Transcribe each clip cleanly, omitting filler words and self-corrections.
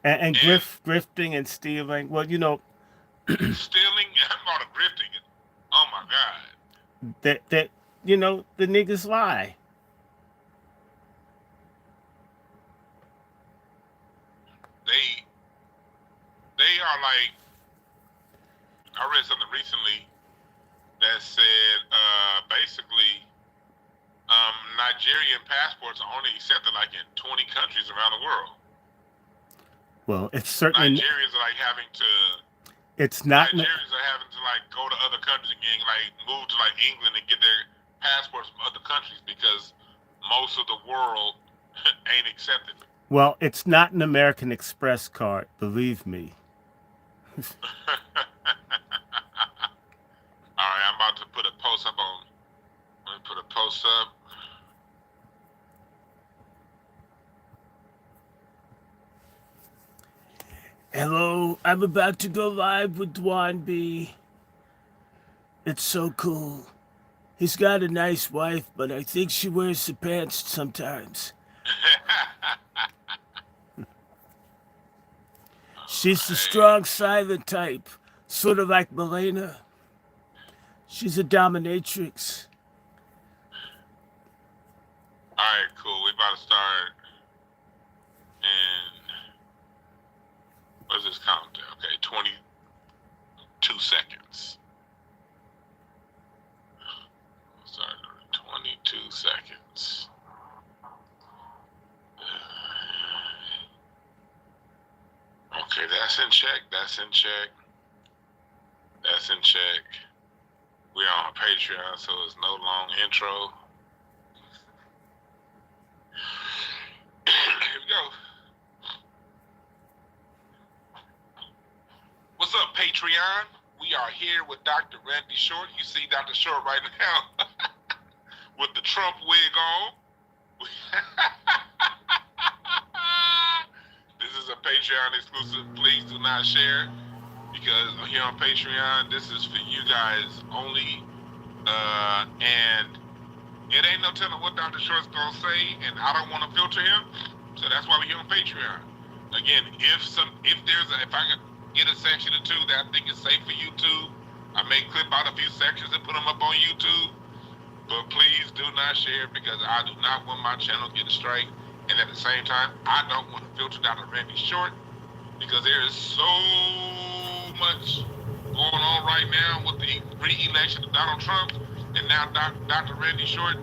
And And grifting and stealing. Well, stealing, I'm not grifting it. Oh my God. that the niggas lie. They they are like, I read something recently that said basically Nigerian passports are only accepted like in 20 countries around the world. Well, it's certainly Nigerians are like having to it's not. Nigerians are having to like go to other countries again, like move to like England and get their passports from other countries because most of the world ain't accepted. Well, it's not an American Express card. Believe me. All right, I'm about to put a post up on. Let me put a post up. Hello, I'm about to go live with Dwan B. It's so cool. He's got a nice wife, but I think she wears the pants sometimes. She's the Hey, strong, silent type, sort of like Milena. She's a dominatrix. all right, cool. We about to start in what's this countdown? Okay, 22 seconds. Start in 22 seconds. Okay, that's in check. That's in check. That's in check. We're on Patreon, so it's no long intro. Here we go. What's up, Patreon? We are here with Dr. Randy Short. You see Dr. Short right now with the Trump wig on. This is a Patreon exclusive. Please do not share because here on Patreon, this is for you guys only. And it ain't no telling what Dr. Short's gonna say, and I don't want to filter him, so that's why we're here on Patreon. Again, if I can get a section or two that I think is safe for YouTube, I may clip out a few sections and put them up on YouTube. But please do not share because I do not want my channel to get a strike. And at the same time, I don't want to filter Dr. Randy Short because there is so much going on right now with the re-election of Donald Trump. And now Dr. Randy Short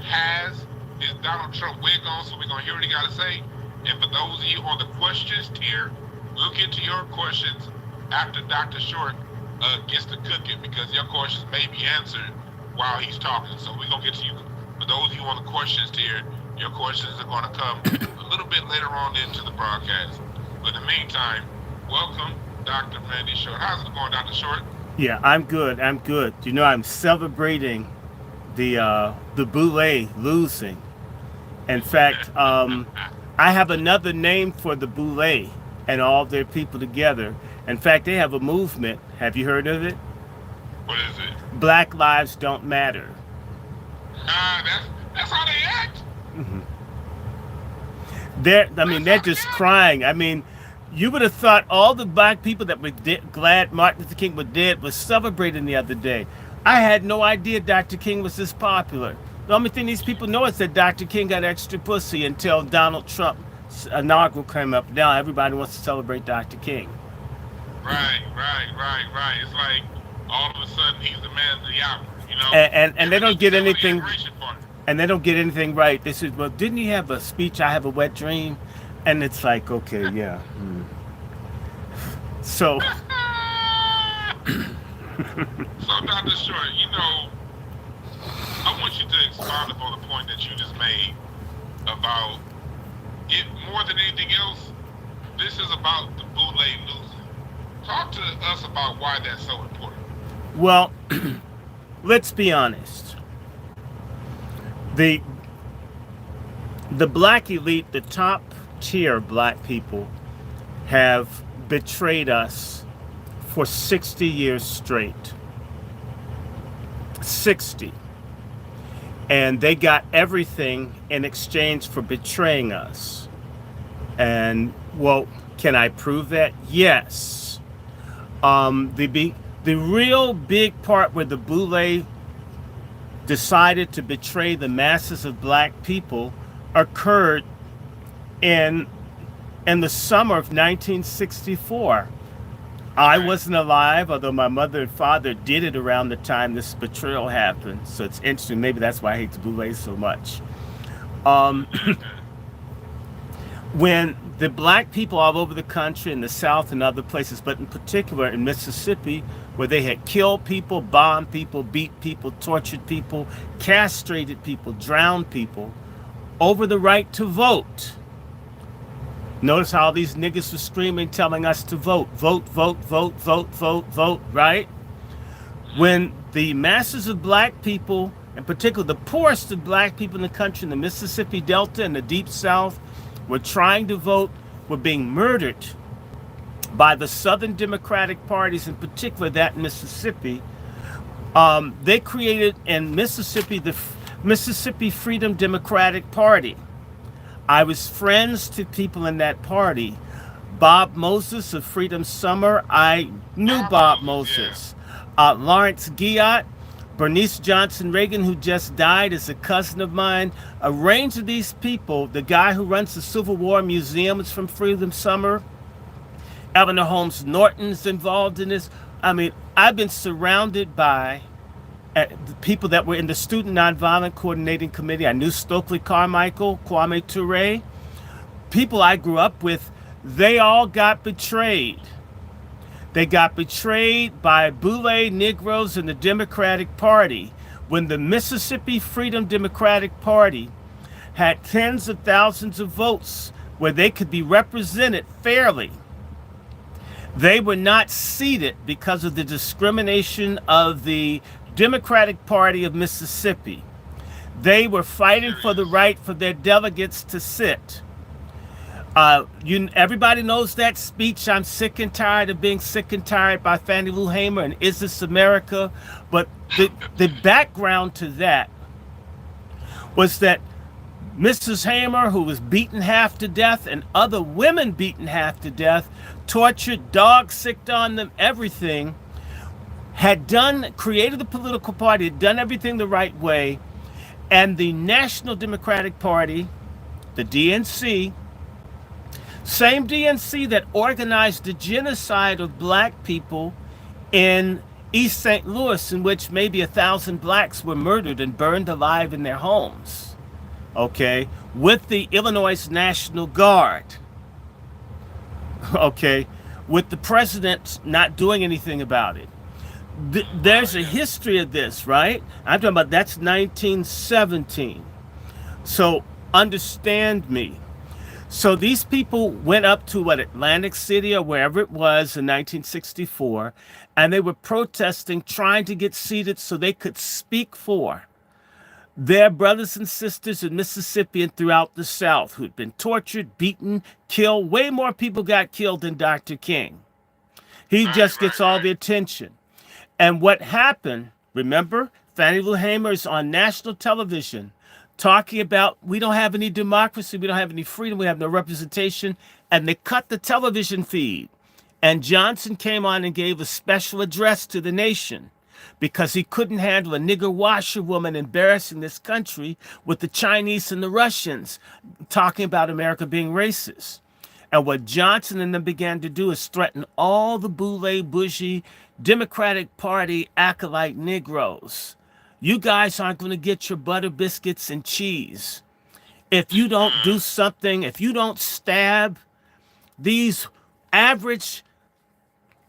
has his Donald Trump wig on, so we're going to hear what he got to say. And for those of you on the questions tier, we'll get to your questions after Dr. Short gets to cooking because your questions may be answered while he's talking. So we're going to get to you. For those of you on the questions tier, your questions are going to come a little bit later on into the broadcast. But in the meantime, welcome, Dr. Randy Short. How's it going, Dr. Short? Yeah, I'm good. I'm good. I'm celebrating the Boule losing. In fact, I have another name for the Boule and all their people together. In fact, they have a movement. Have you heard of it? What is it? Black Lives Don't Matter. That's how they act. They're just crying. I mean, you would have thought all the black people that were glad Martin Luther King was dead was celebrating the other day. I had no idea Dr. King was this popular. The only thing these people know is that Dr. King got extra pussy until Donald Trump's inaugural came up. Now everybody wants to celebrate Dr. King. Right. It's like all of a sudden he's the man of the hour, you know? And they don't get anything. Party. And they don't get anything right. They said, well, didn't he have a speech, I have a wet dream? And it's like, okay, yeah. So. So, Dr. Short, I want you to expound upon the point that you just made about it more than anything else. This is about the Boule losing. Talk to us about why that's so important. Well, let's be honest. The black elite, the top tier black people, have betrayed us for 60 years straight. 60. And they got everything in exchange for betraying us. And, well, Can I prove that? Yes. The real big part where the Boule decided to betray the masses of black people occurred in the summer of 1964. I Right. wasn't alive, although my mother and father did it around the time this betrayal happened. So it's interesting. Maybe that's why I hate the Boulets so much. Um, Okay. when the black people all over the country, in the South and other places, but in particular in Mississippi, where they had killed people, bombed people, beat people, tortured people, castrated people, drowned people, over the right to vote. Notice how these niggas were screaming, telling us to vote, vote, vote, vote, vote, vote, vote, right? When the masses of black people, in particular the poorest of black people in the country, in the Mississippi Delta and the Deep South, were trying to vote, were being murdered by the Southern Democratic parties, in particular that in Mississippi, they created in Mississippi the Mississippi Freedom Democratic Party. I was friends to people in that party. Bob Moses of Freedom Summer, I knew Bob Yeah. Moses. Lawrence Guillot, Bernice Johnson Reagan, who just died, is a cousin of mine. A range of these people, the guy who runs the Civil War Museum is from Freedom Summer. Eleanor Holmes Norton's involved in this. I mean, I've been surrounded by the people that were in the Student Nonviolent Coordinating Committee. I knew Stokely Carmichael, Kwame Ture. People I grew up with, they all got betrayed. They got betrayed by Boule Negroes in the Democratic Party when the Mississippi Freedom Democratic Party had tens of thousands of votes where they could be represented fairly. They were not seated because of the discrimination of the Democratic Party of Mississippi. They were fighting for the Serious. right for their delegates to sit. Everybody knows that speech, I'm sick and tired of being sick and tired, by Fannie Lou Hamer and Is This America? But the background to that was that Mrs. Hamer, who was beaten half to death, and other women beaten half to death, tortured, dog sicked on them, everything, created a political party, had done everything the right way, and the National Democratic Party, the DNC, same DNC that organized the genocide of black people in East St. Louis, in which maybe 1,000 blacks were murdered and burned alive in their homes, okay, with the Illinois National Guard, okay, with the president not doing anything about it. There's a history of this, right? I'm talking about that's 1917. So understand me. So these people went up to Atlantic City or wherever it was in 1964, and they were protesting, trying to get seated so they could speak for their brothers and sisters in Mississippi and throughout the South who'd been tortured, beaten, killed. Way more people got killed than Dr. King. He Right, just right, gets all right. the attention. And what happened, remember, Fannie Lou Hamer is on national television talking about we don't have any democracy, we don't have any freedom, we have no representation, and they cut the television feed. And Johnson came on and gave a special address to the nation because he couldn't handle a nigger washerwoman embarrassing this country with the Chinese and the Russians talking about America being racist. And what Johnson and them began to do is threaten all the boule bougie Democratic Party acolyte Negroes. You guys aren't going to get your butter biscuits and cheese. If you don't do something, if you don't stab these average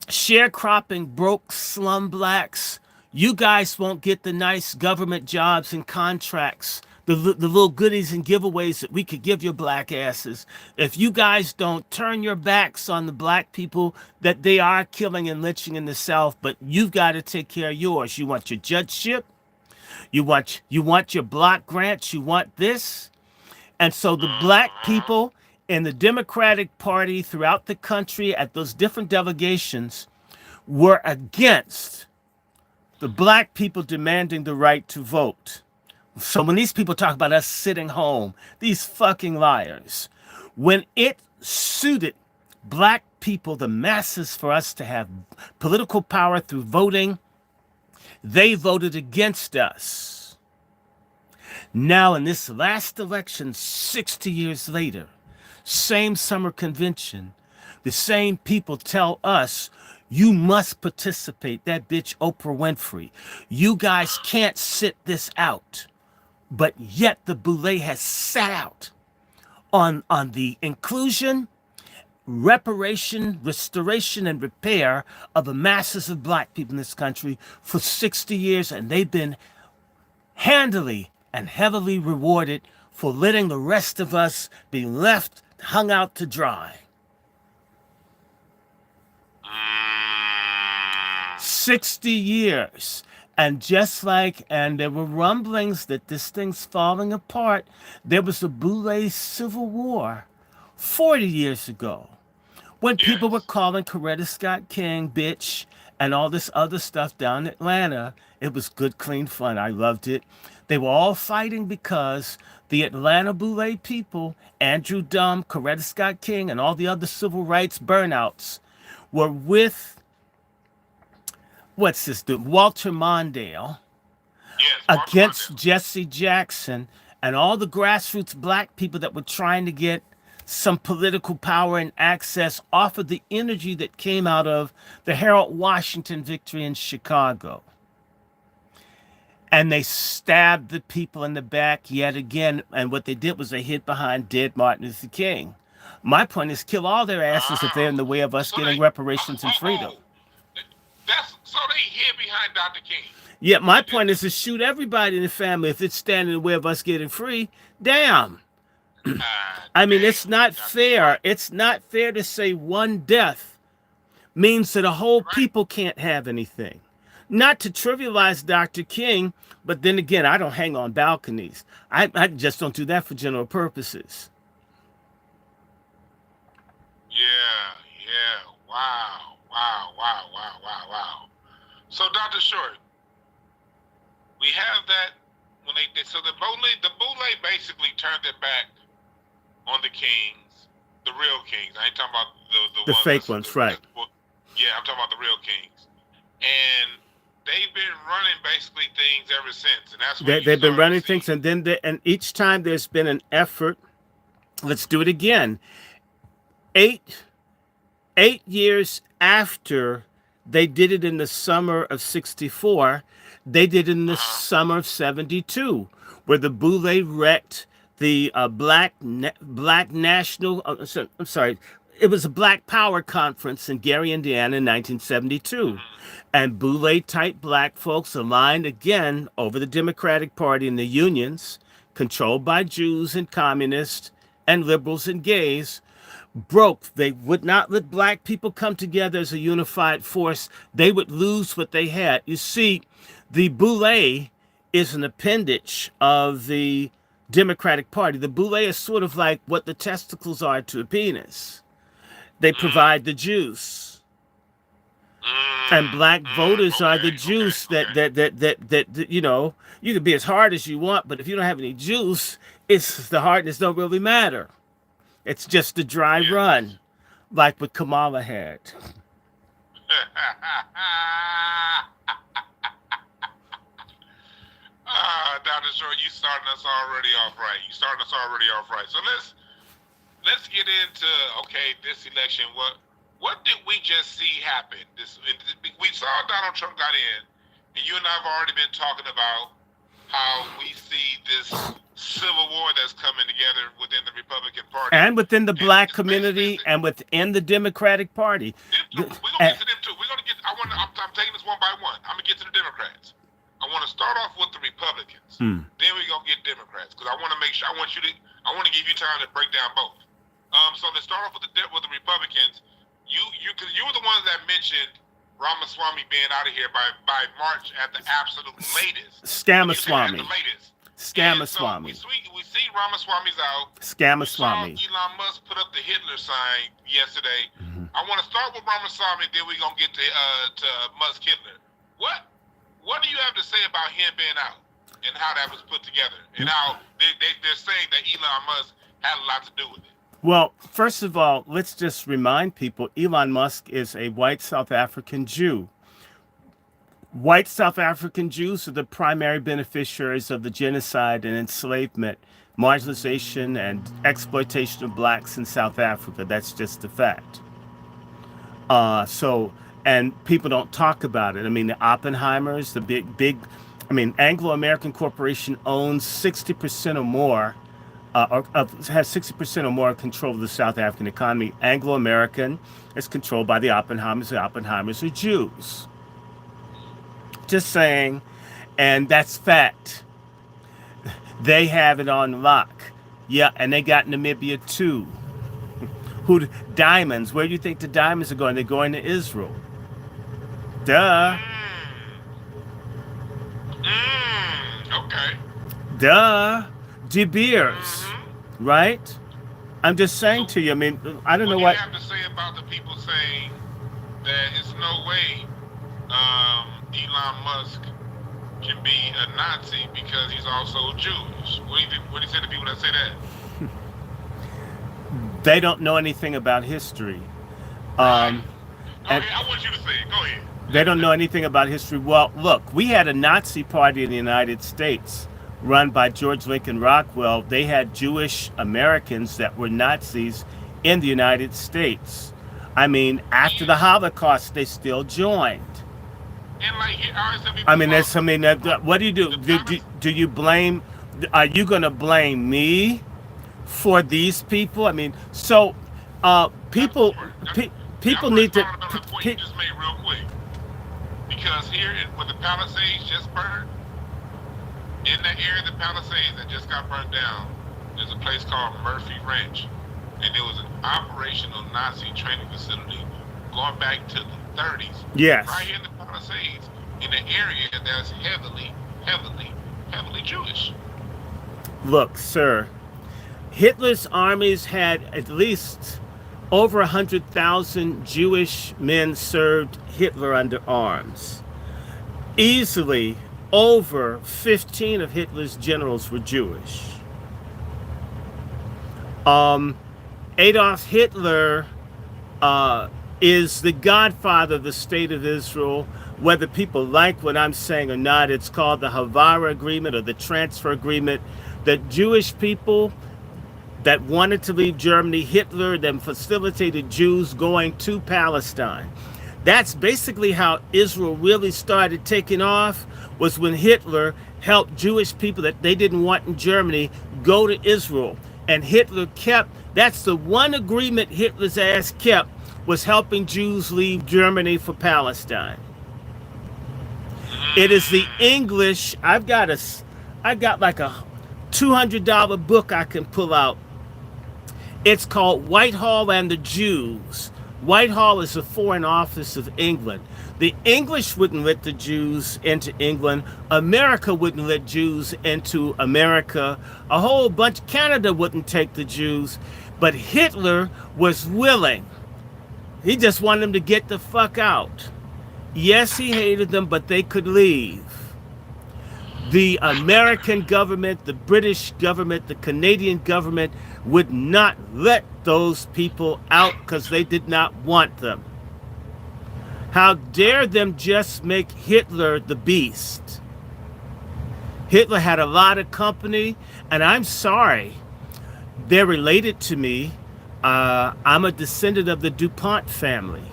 sharecropping broke slum blacks, you guys won't get the nice government jobs and contracts, the little goodies and giveaways that we could give your black asses. If you guys don't turn your backs on the black people that they are killing and lynching in the South, but you've got to take care of yours. You want your judgeship, you want your block grants, you want this. And so the black people in the Democratic Party throughout the country at those different delegations were against the black people demanding the right to vote. So when these people talk about us sitting home, these fucking liars, when it suited black people, the masses, for us to have political power through voting, they voted against us. Now, in this last election, 60 years later, same summer convention, the same people tell us, you must participate. That bitch Oprah Winfrey. You guys can't sit this out. But yet the Boule has sat out on the inclusion, reparation, restoration, and repair of the masses of black people in this country for 60 years, and they've been handily and heavily rewarded for letting the rest of us be left hung out to dry. 60 years. And and there were rumblings that this thing's falling apart. There was a Boule Civil War 40 years ago when people were calling Coretta Scott King bitch and all this other stuff down in Atlanta. It was good, clean fun. I loved it. They were all fighting because the Atlanta Boule people, Andrew Dumm, Coretta Scott King, and all the other civil rights burnouts were with Walter Mondale against Jesse Jackson and all the grassroots black people that were trying to get some political power and access off of the energy that came out of the Harold Washington victory in Chicago. And they stabbed the people in the back yet again. And what they did was they hid behind dead Martin Luther King. My point is kill all their asses if they're in the way of us getting reparations and freedom. So they hid behind Dr. King. Yeah, my point is to shoot everybody in the family if it's standing in the way of us getting free. Damn. I mean, it's not fair. It's not fair to say one death means that a whole people can't have anything. Not to trivialize Dr. King, but then again, I don't hang on balconies. I just don't do that for general purposes. Yeah. Wow. So, Dr. Short, we have that when so the Boule basically turned it back on the kings, the real kings. I ain't talking about the fake ones, right? Yeah, I'm talking about the real kings, and they've been running basically things ever since, and that's what they've been running things, and then and each time there's been an effort. Let's do it again. 8 years after they did it in the summer of 64, they did it in the summer of 72, where the Boule wrecked the Black National, I'm sorry, it was a Black Power Conference in Gary, Indiana in 1972. And Boule-type black folks aligned again over the Democratic Party and the unions, controlled by Jews and communists and liberals and gays, broke. They would not let black people come together as a unified force. They would lose what they had. You see, the Boule is an appendage of the Democratic Party. The Boule is sort of like what the testicles are to a penis. They provide the juice. And black voters are the juice that you know, you can be as hard as you want, but if you don't have any juice, it's the hardness don't really matter. It's just a dry run, like what Kamala had. Dr. Short, you starting us already off right. So let's get into this election. What did we just see happen? We saw Donald Trump got in, and you and I have already been talking about how we see this civil war that's coming together within the Republican Party. And within the black community and within the Democratic Party. We're going to get to them too. I'm taking this one by one. I'm going to get to the Democrats. I want to start off with the Republicans. Then we're going to get Democrats, because I want to make sure, I want to give you time to break down both. So let's start off with the Republicans. You were the ones that mentioned Ramaswamy being out of here by March at the absolute latest. Scamaswamy. Scamaswamy. So we see Ramaswamy's out. Scamaswamy. Elon Musk put up the Hitler sign yesterday. I want to start with Ramaswamy, then we're going to get to Musk Hitler. What do you have to say about him being out and how that was put together, and how they're saying that Elon Musk had a lot to do with it? Well, first of all, let's just remind people Elon Musk is a white South African Jew. White South African Jews are the primary beneficiaries of the genocide and enslavement, marginalization, and exploitation of blacks in South Africa. That's just a fact. So, and people don't talk about it. I mean, the Oppenheimers, the Anglo American Corporation owns 60% or more, has 60% or more control of the South African economy. Anglo American is controlled by the Oppenheimers. The Oppenheimers are Jews. Just saying, and that's fact. They have it on lock. Yeah, and they got Namibia too. Diamonds? Where do you think the diamonds are going? They're going to Israel. Duh. Okay. Duh. De Beers, right? I'm just saying to you. I mean, I don't know what you have to say about the people saying that it's no way Elon Musk can be a Nazi because he's also Jewish. What do you say to people that say that? They don't know anything about history. I want you to say it. Go ahead. They don't know anything about history. Well, look, we had a Nazi party in the United States run by George Lincoln Rockwell. They had Jewish Americans that were Nazis in the United States. I mean, after the Holocaust, they still joined. And like, what do you do? Do you blame? Are you going to blame me for these people? I mean, so people need to. Point you just made real quick, because here where the Palisades just burned, in that area of the Palisades that just got burned down, there's a place called Murphy Ranch, and it was an operational Nazi training facility going back to the 30s. Yes. Right here in the Palisades, in an area that's heavily Jewish. Look, sir, Hitler's armies had at least over 100,000 Jewish men served Hitler under arms. Easily over 15 of Hitler's generals were Jewish. Adolf Hitler is the godfather of the state of Israel. Whether people like what I'm saying or not, it's called the Havara Agreement or the Transfer Agreement. That Jewish people that wanted to leave Germany, Hitler then facilitated Jews going to Palestine. That's basically how Israel really started taking off, was when Hitler helped Jewish people that they didn't want in Germany go to Israel. And Hitler that's the one agreement Hitler's ass kept, was helping Jews leave Germany for Palestine. It is the English, I got like a $200 book I can pull out. It's called Whitehall and the Jews. Whitehall is the Foreign Office of England. The English wouldn't let the Jews into England. America wouldn't let Jews into America. A whole bunch, Canada wouldn't take the Jews. But Hitler was willing. He just wanted them to get the fuck out. Yes, he hated them, but they could leave. The American government, the British government, the Canadian government would not let those people out because they did not want them. How dare them just make Hitler the beast? Hitler had a lot of company, and I'm sorry, they're related to me. I'm a descendant of the DuPont family.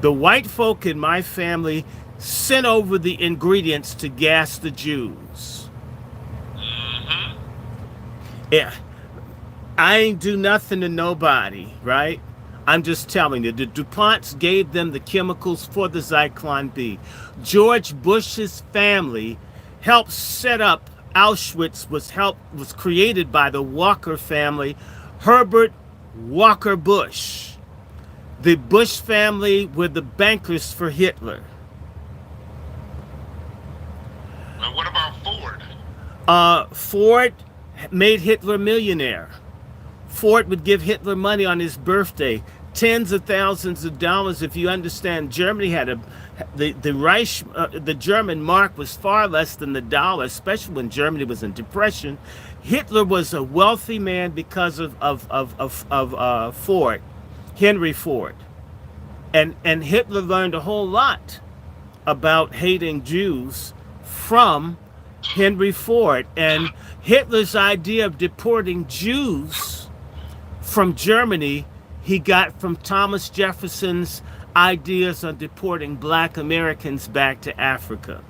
The white folk in my family sent over the ingredients to gas the Jews. Yeah, I ain't do nothing to nobody, right? I'm just telling you, the DuPonts gave them the chemicals for the Zyklon B. George Bush's family helped set up Auschwitz, was created by the Walker family, Herbert Walker Bush. The Bush family were the bankers for Hitler. And what about Ford? Ford made Hitler a millionaire. Ford would give Hitler money on his birthday. tens of thousands of dollars. If you understand, Germany had the Reich, the German mark was far less than the dollar, especially when Germany was in depression. Hitler was a wealthy man because of Ford, Henry Ford, and Hitler learned a whole lot about hating Jews from Henry Ford, and Hitler's idea of deporting Jews from Germany he got from Thomas Jefferson's ideas on deporting black Americans back to Africa.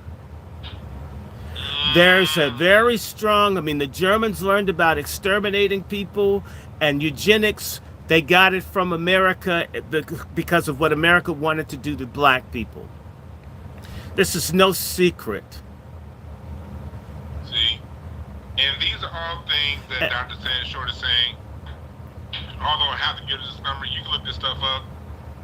There's a very strong, I mean, the Germans learned about exterminating people and eugenics. They got it from America because of what America wanted to do to black people. This is no secret. See? And these are all things that Dr. Short is saying. Although I have to give this number, you can look this stuff up.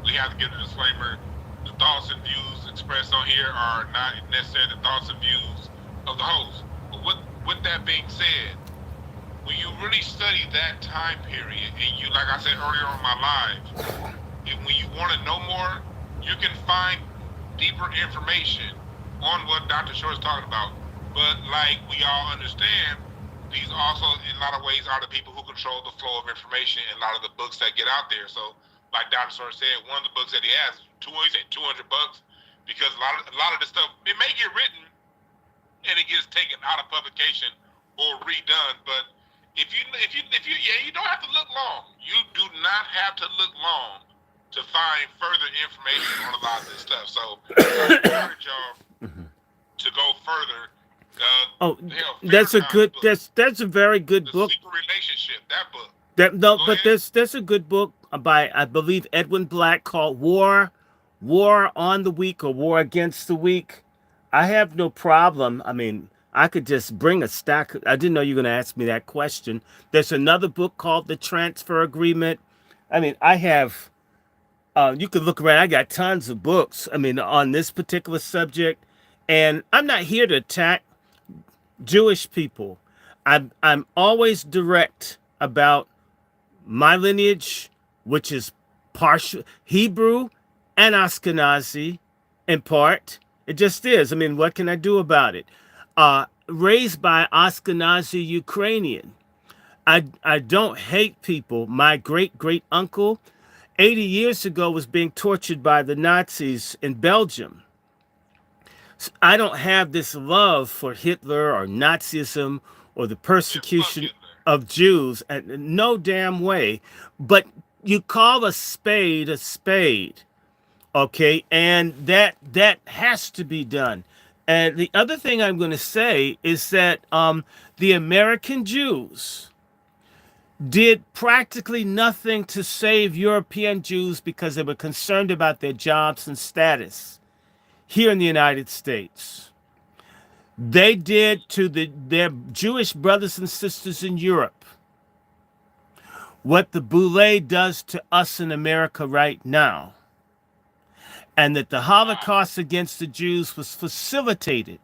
We have to give a disclaimer. The thoughts and views expressed on here are not necessarily the thoughts and views of the host. But with that being said, when you really study that time period, and you, like I said earlier on my live, when you want to know more, you can find deeper information on what Dr. Short is talking about. But like we all understand, these also, in a lot of ways, are the people who control the flow of information in a lot of the books that get out there. So, like Dr. Short said, one of the books that he has, he said $200, because a lot of the stuff, it may get written and it gets taken out of publication or redone. But if you don't have to look long. You do not have to look long to find further information on a lot of this stuff. So, I encourage y'all to go further. That's a good. That's a very good book. Secret Relationship, that book. But there's a good book by, I believe, Edwin Black called War on the Weak or War Against the Weak. I have no problem. I mean, I could just bring a stack. I didn't know you were going to ask me that question. There's another book called The Transfer Agreement. I mean, I have. You could look around. I got tons of books. I mean, on this particular subject, and I'm not here to attack Jewish people. I'm always direct about my lineage, which is partial Hebrew and Ashkenazi in part. It just is. I mean, what can I do about it? Raised by Ashkenazi Ukrainian. I don't hate people. My great uncle, 80 years ago, was being tortured by the Nazis in Belgium. I don't have this love for Hitler or Nazism or the persecution of Jews, no damn way. But you call a spade, okay? And that has to be done. And the other thing I'm going to say is that the American Jews did practically nothing to save European Jews because they were concerned about their jobs and status here in the United States. They did to their Jewish brothers and sisters in Europe what the Boule does to us in America right now. And that the Holocaust against the Jews was facilitated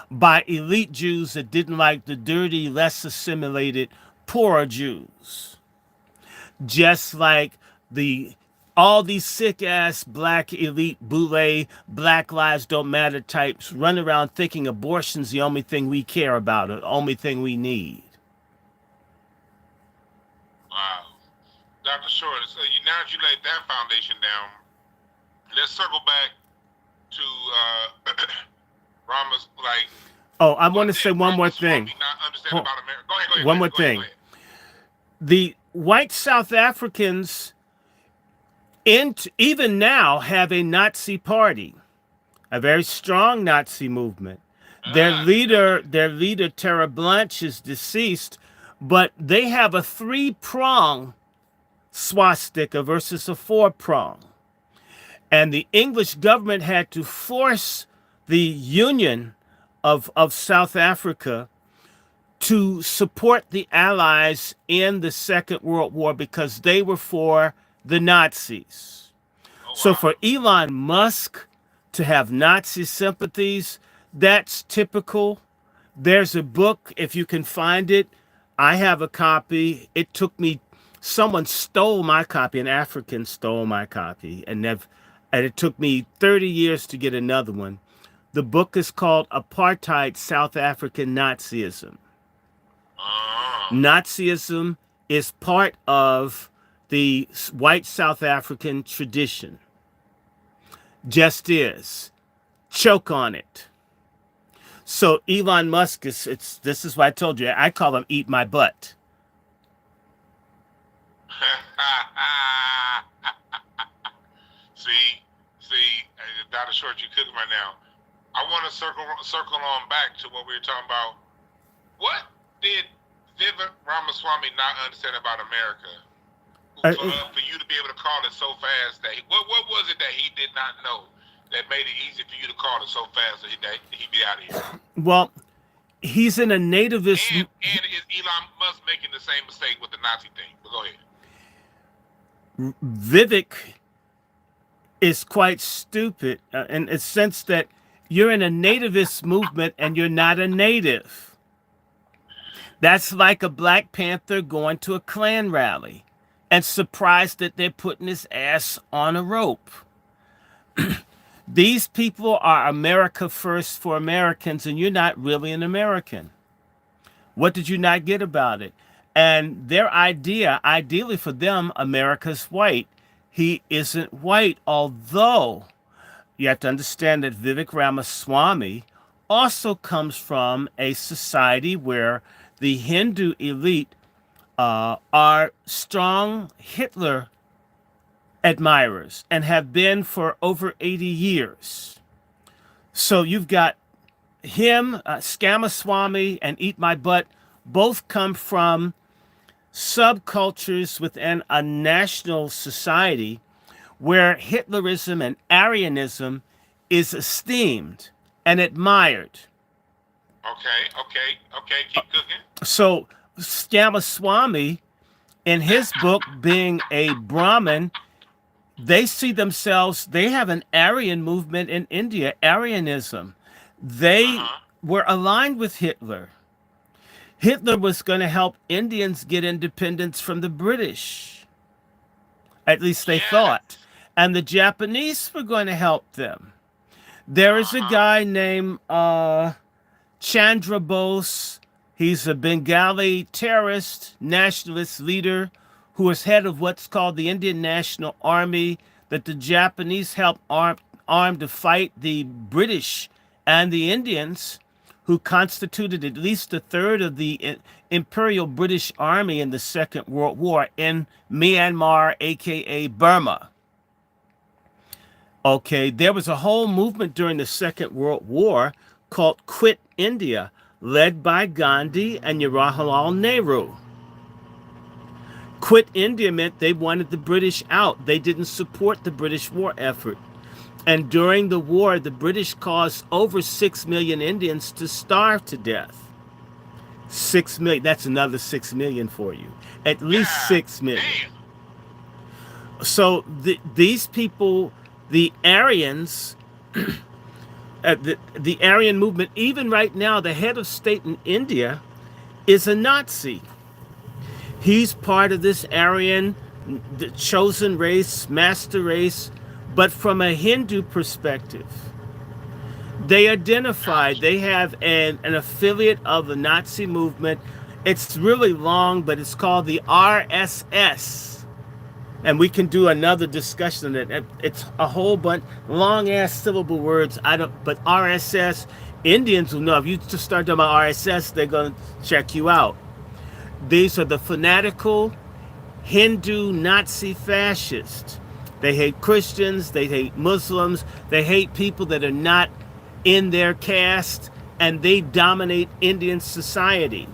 by elite Jews that didn't like the dirty, less assimilated, poorer Jews. Just like all these sick-ass black elite boule, Black Lives Don't Matter types run around thinking abortion's the only thing we care about, or the only thing we need. Wow. Dr. Short, so now that you laid that foundation down, let's circle back to Rama's, like... Oh, I want to say one more thing. Go ahead. One more thing. The white South Africans... even now have a Nazi party, a very strong Nazi movement. Their leader Terra Blanche is deceased, but they have a 3-prong swastika versus a 4-prong. And the English government had to force the Union of South Africa to support the Allies in the Second World War because they were for the Nazis. Oh, wow. So for Elon Musk to have Nazi sympathies, that's typical. There's a book, if you can find it. I have a copy. It took me Someone stole my copy. An African stole my copy, and it took me 30 years to get another one. The book is called Apartheid South African Nazism. Nazism is part of the white South African tradition. Just is. Choke on it. So Elon Musk this is what I told you. I call him eat my butt. see, Dr. Short, you cooking right now. I want to circle on back to what we were talking about. What did Vivek Ramaswamy not understand about America? For you to be able to call it so fast, what was it that he did not know that made it easy for you to call it so fast that he'd be out of here? Well, he's in a nativist. And is Elon Musk making the same mistake with the Nazi thing? But go ahead. Vivek is quite stupid in the sense that you're in a nativist movement and you're not a native. That's like a Black Panther going to a Klan rally and surprised that they're putting his ass on a rope. These people are America first for Americans, and you're not really an American. What did you not get about it? And their idea, ideally for them, America's white. He isn't white, although you have to understand that Vivek Ramaswamy also comes from a society where the Hindu elite are strong Hitler admirers and have been for over 80 years. So you've got him, Scamaswamy, and Eat My Butt both come from subcultures within a national society where Hitlerism and Aryanism is esteemed and admired. Okay, keep cooking. So Scamaswamy, in his book, being a Brahmin, they see themselves, they have an Aryan movement in India, Aryanism. They were aligned with Hitler. Hitler was going to help Indians get independence from the British. At least they thought. And the Japanese were going to help them. There is a guy named Chandra Bose. He's a Bengali terrorist, nationalist leader who is head of what's called the Indian National Army that the Japanese helped arm to fight the British and the Indians, who constituted at least a third of the Imperial British Army in the Second World War in Myanmar, aka Burma. Okay, there was a whole movement during the Second World War called Quit India, led by Gandhi and Jawaharlal Nehru. Quit India meant they wanted the British out. They didn't support the British war effort. And during the war, the British caused over 6 million Indians to starve to death. 6 million, that's another 6 million for you. At least 6 million. So these people, the Aryans, the Aryan movement, even right now, the head of state in India is a Nazi. He's part of this Aryan, the chosen race, master race, but from a Hindu perspective. They identify, they have an affiliate of the Nazi movement. It's really long, but it's called the RSS. And we can do another discussion on it. It's a whole bunch, long ass syllable words. But RSS, Indians will know. If you just start talking about RSS, they're going to check you out. These are the fanatical Hindu Nazi fascists. They hate Christians, they hate Muslims, they hate people that are not in their caste, and they dominate Indian society.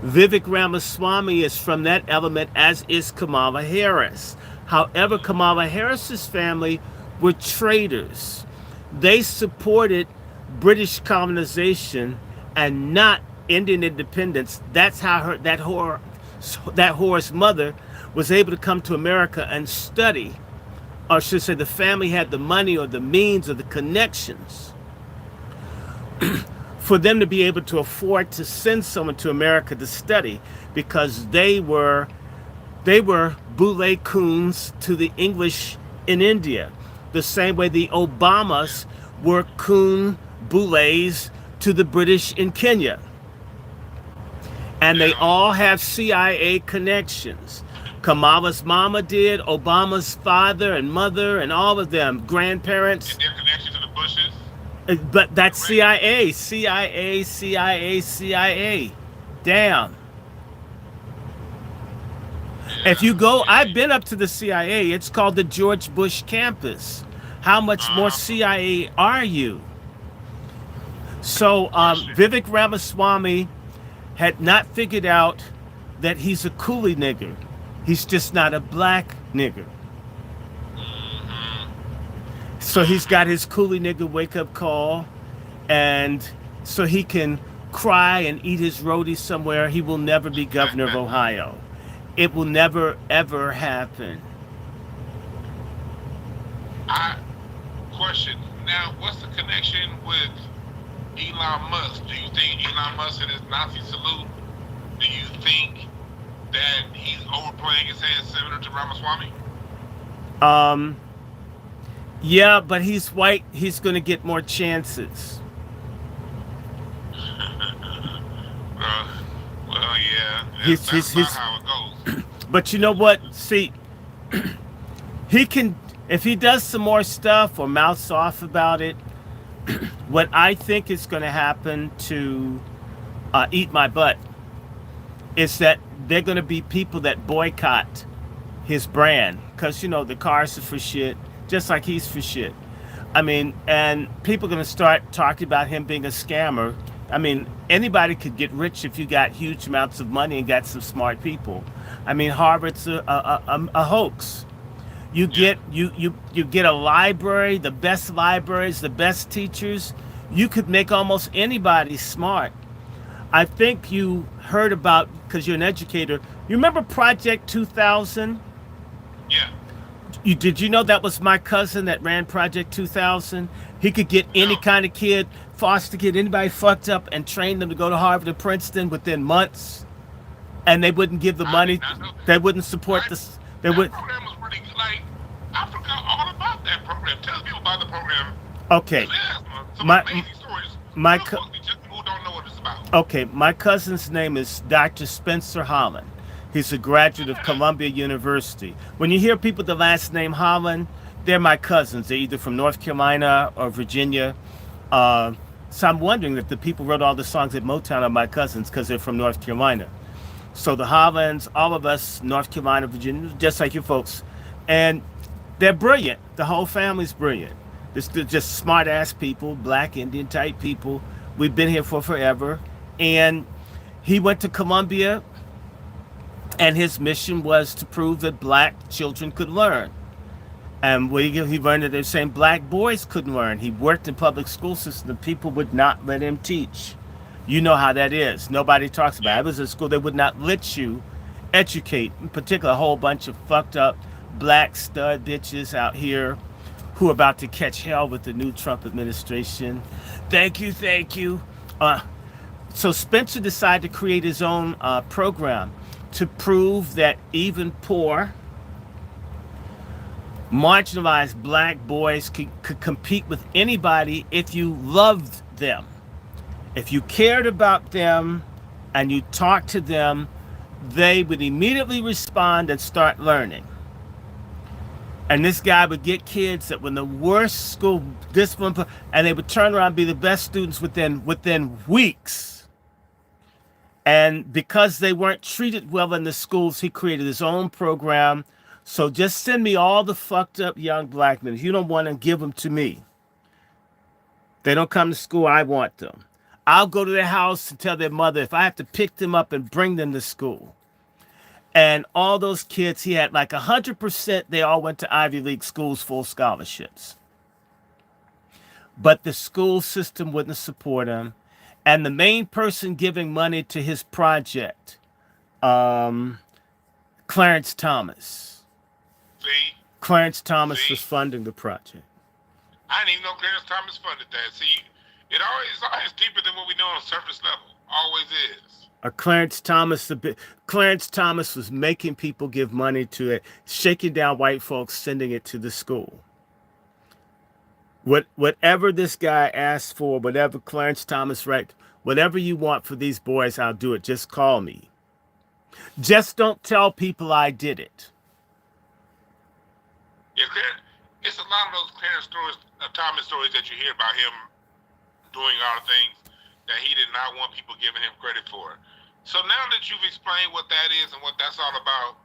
Vivek Ramaswamy is from that element, as is Kamala Harris. However, Kamala Harris's family were traitors. They supported British colonization and not Indian independence. That's how that whore's mother was able to come to America and study, or I should say the family had the money or the means or the connections. for them to be able to afford to send someone to America to study, because they were boule coons to the English in India, the same way the Obamas were coon boules to the British in Kenya. And they Now, all have CIA connections. Kamala's mama did, Obama's father and mother, and all of them, is grandparents. there a connection to the Bushes? But that's Correct. CIA, CIA, CIA, CIA. Damn. If Yeah. you go, Yeah. I've been up to the CIA. It's called the George Bush campus. How much more Uh, CIA are you? So question. Vivek Ramaswamy had not figured out that he's a coolie nigger. He's just not a black nigger. Mm-hmm. So he's got his coolie nigger wake up call, and so he can cry and eat his roadie somewhere. He will never be governor of Ohio. It will never ever happen. I question. Now, what's the connection with Elon Musk? Do you think Elon Musk and his Nazi salute? Do you think that he's overplaying his hand similar to Ramaswamy? Um, yeah, but he's white. He's going to get more chances. uh, well, yeah, He's that's he's about he's. how it goes. But you know what? See, he can, if he does some more stuff or mouths off about it. What I think is going to happen to eat my butt is that they're going to be people that boycott his brand, because the cars are for shit, just like he's for shit. I mean, and people are going to start talking about him being a scammer. I mean, anybody could get rich if you got huge amounts of money and got some smart people. I mean, Harvard's a hoax. You Yeah. get you get a library, the best libraries, the best teachers. You could make almost anybody smart. I think you heard about, because you're an educator. You remember Project 2000? Yeah. Did you know that was my cousin that ran Project 2000? He could get any No. kind of kid, foster kid, anybody fucked up, and train them to go to Harvard or Princeton within months, and they wouldn't give the I did money. not know They that. wouldn't support I this. They That would. program was really good. Like, I forgot all about that program. Tell people about the program. Okay, Cause it has some my amazing stories. my Some folks just who don't know what it's about. okay, my cousin's name is Dr. Spencer Holland. He's a graduate of Yeah. Columbia University. When you hear people with the last name Holland, they're my cousins. They're either from North Carolina or Virginia. Uh, so I'm wondering if the people wrote all the songs at Motown are my cousins because they're from North Carolina. So the Hollands, all of us, North Carolina, Virginia, just like you folks, and they're brilliant. The whole family's brilliant. They're just smart ass people, black Indian type people. We've been here for forever. And he went to Columbia, and his mission was to prove that black children could learn. And he learned that they're saying black boys couldn't learn. He worked in public school system. The people would not let him teach. You know how that is. Nobody talks about it. I Yeah. was in school, they would not let you educate, in particular, a whole bunch of fucked up black stud bitches out here who are about to catch hell with the new Trump administration. Thank you, thank you. Uh, so Spencer decided to create his own program to prove that even poor, marginalized black boys could compete with anybody if you loved them. If you cared about them and you talked to them, they would immediately respond and start learning. And this guy would get kids that were in the worst school discipline, and they would turn around and be the best students within weeks. And because they weren't treated well in the schools, he created his own program. So just send me all the fucked up young black men. If you don't want them, give them to me. They don't come to school, I want them. I'll go to their house and tell their mother if I have to pick them up and bring them to school. And all those kids, he had like 100%, they all went to Ivy League schools, full scholarships. But the school system wouldn't support him. And the main person giving money to his project, um, Clarence Thomas. See, Clarence Thomas was see, funding the project. I didn't even know Clarence Thomas funded that. See, It's always deeper than what we know on a surface level. Always is. Clarence Thomas, Clarence Thomas was making people give money to it, shaking down white folks, sending it to the school. Whatever this guy asked for, whatever Clarence Thomas right, whatever you want for these boys, I'll do it. Just call me. Just don't tell people I did it. Yeah, it's a lot of those Clarence stories, Thomas stories that you hear about him doing all the things that he did not want people giving him credit for. So now that you've explained what that is and what that's all about,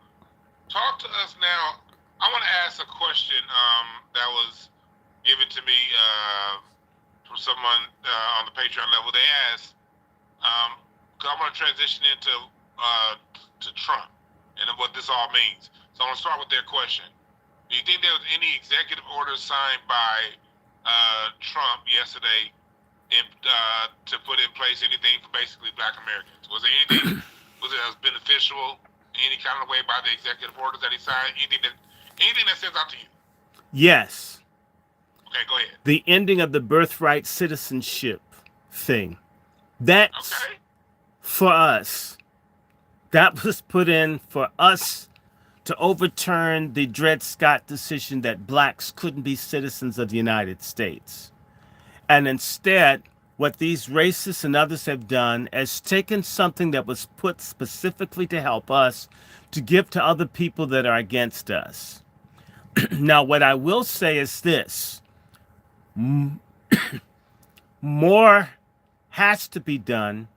talk to us now. I want to ask a question that was given to me from someone on the Patreon level. They asked, because I'm going to transition into to Trump and what this all means. So I'm going to start with their question. Do you think there was any executive order signed by Trump yesterday to put in place anything for basically Black Americans? Was there anything was it as beneficial in any kind of way by the executive orders that he signed? Anything that stands out to you? Yes. Okay, go ahead. The ending of the birthright citizenship thing. That's okay. For us. That was put in for us to overturn the Dred Scott decision that blacks couldn't be citizens of the United States. And instead, what these racists and others have done is taken something that was put specifically to help us to give to other people that are against us. Now, what I will say is this. More has to be done,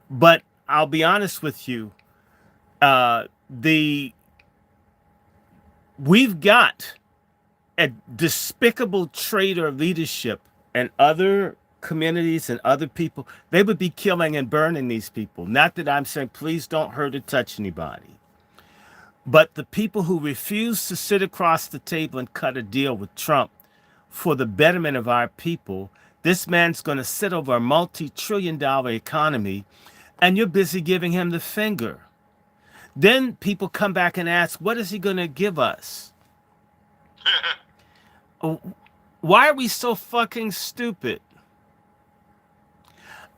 but I'll be honest with you. We've got a despicable traitor leadership and other communities and other people. They would be killing and burning these people. Not that I'm saying please don't hurt or touch anybody. But the people who refuse to sit across the table and cut a deal with Trump for the betterment of our people, this man's going to sit over a multi-trillion-dollar economy, and you're busy giving him the finger. Then people come back and ask, what is he going to give us? Why are we so fucking stupid?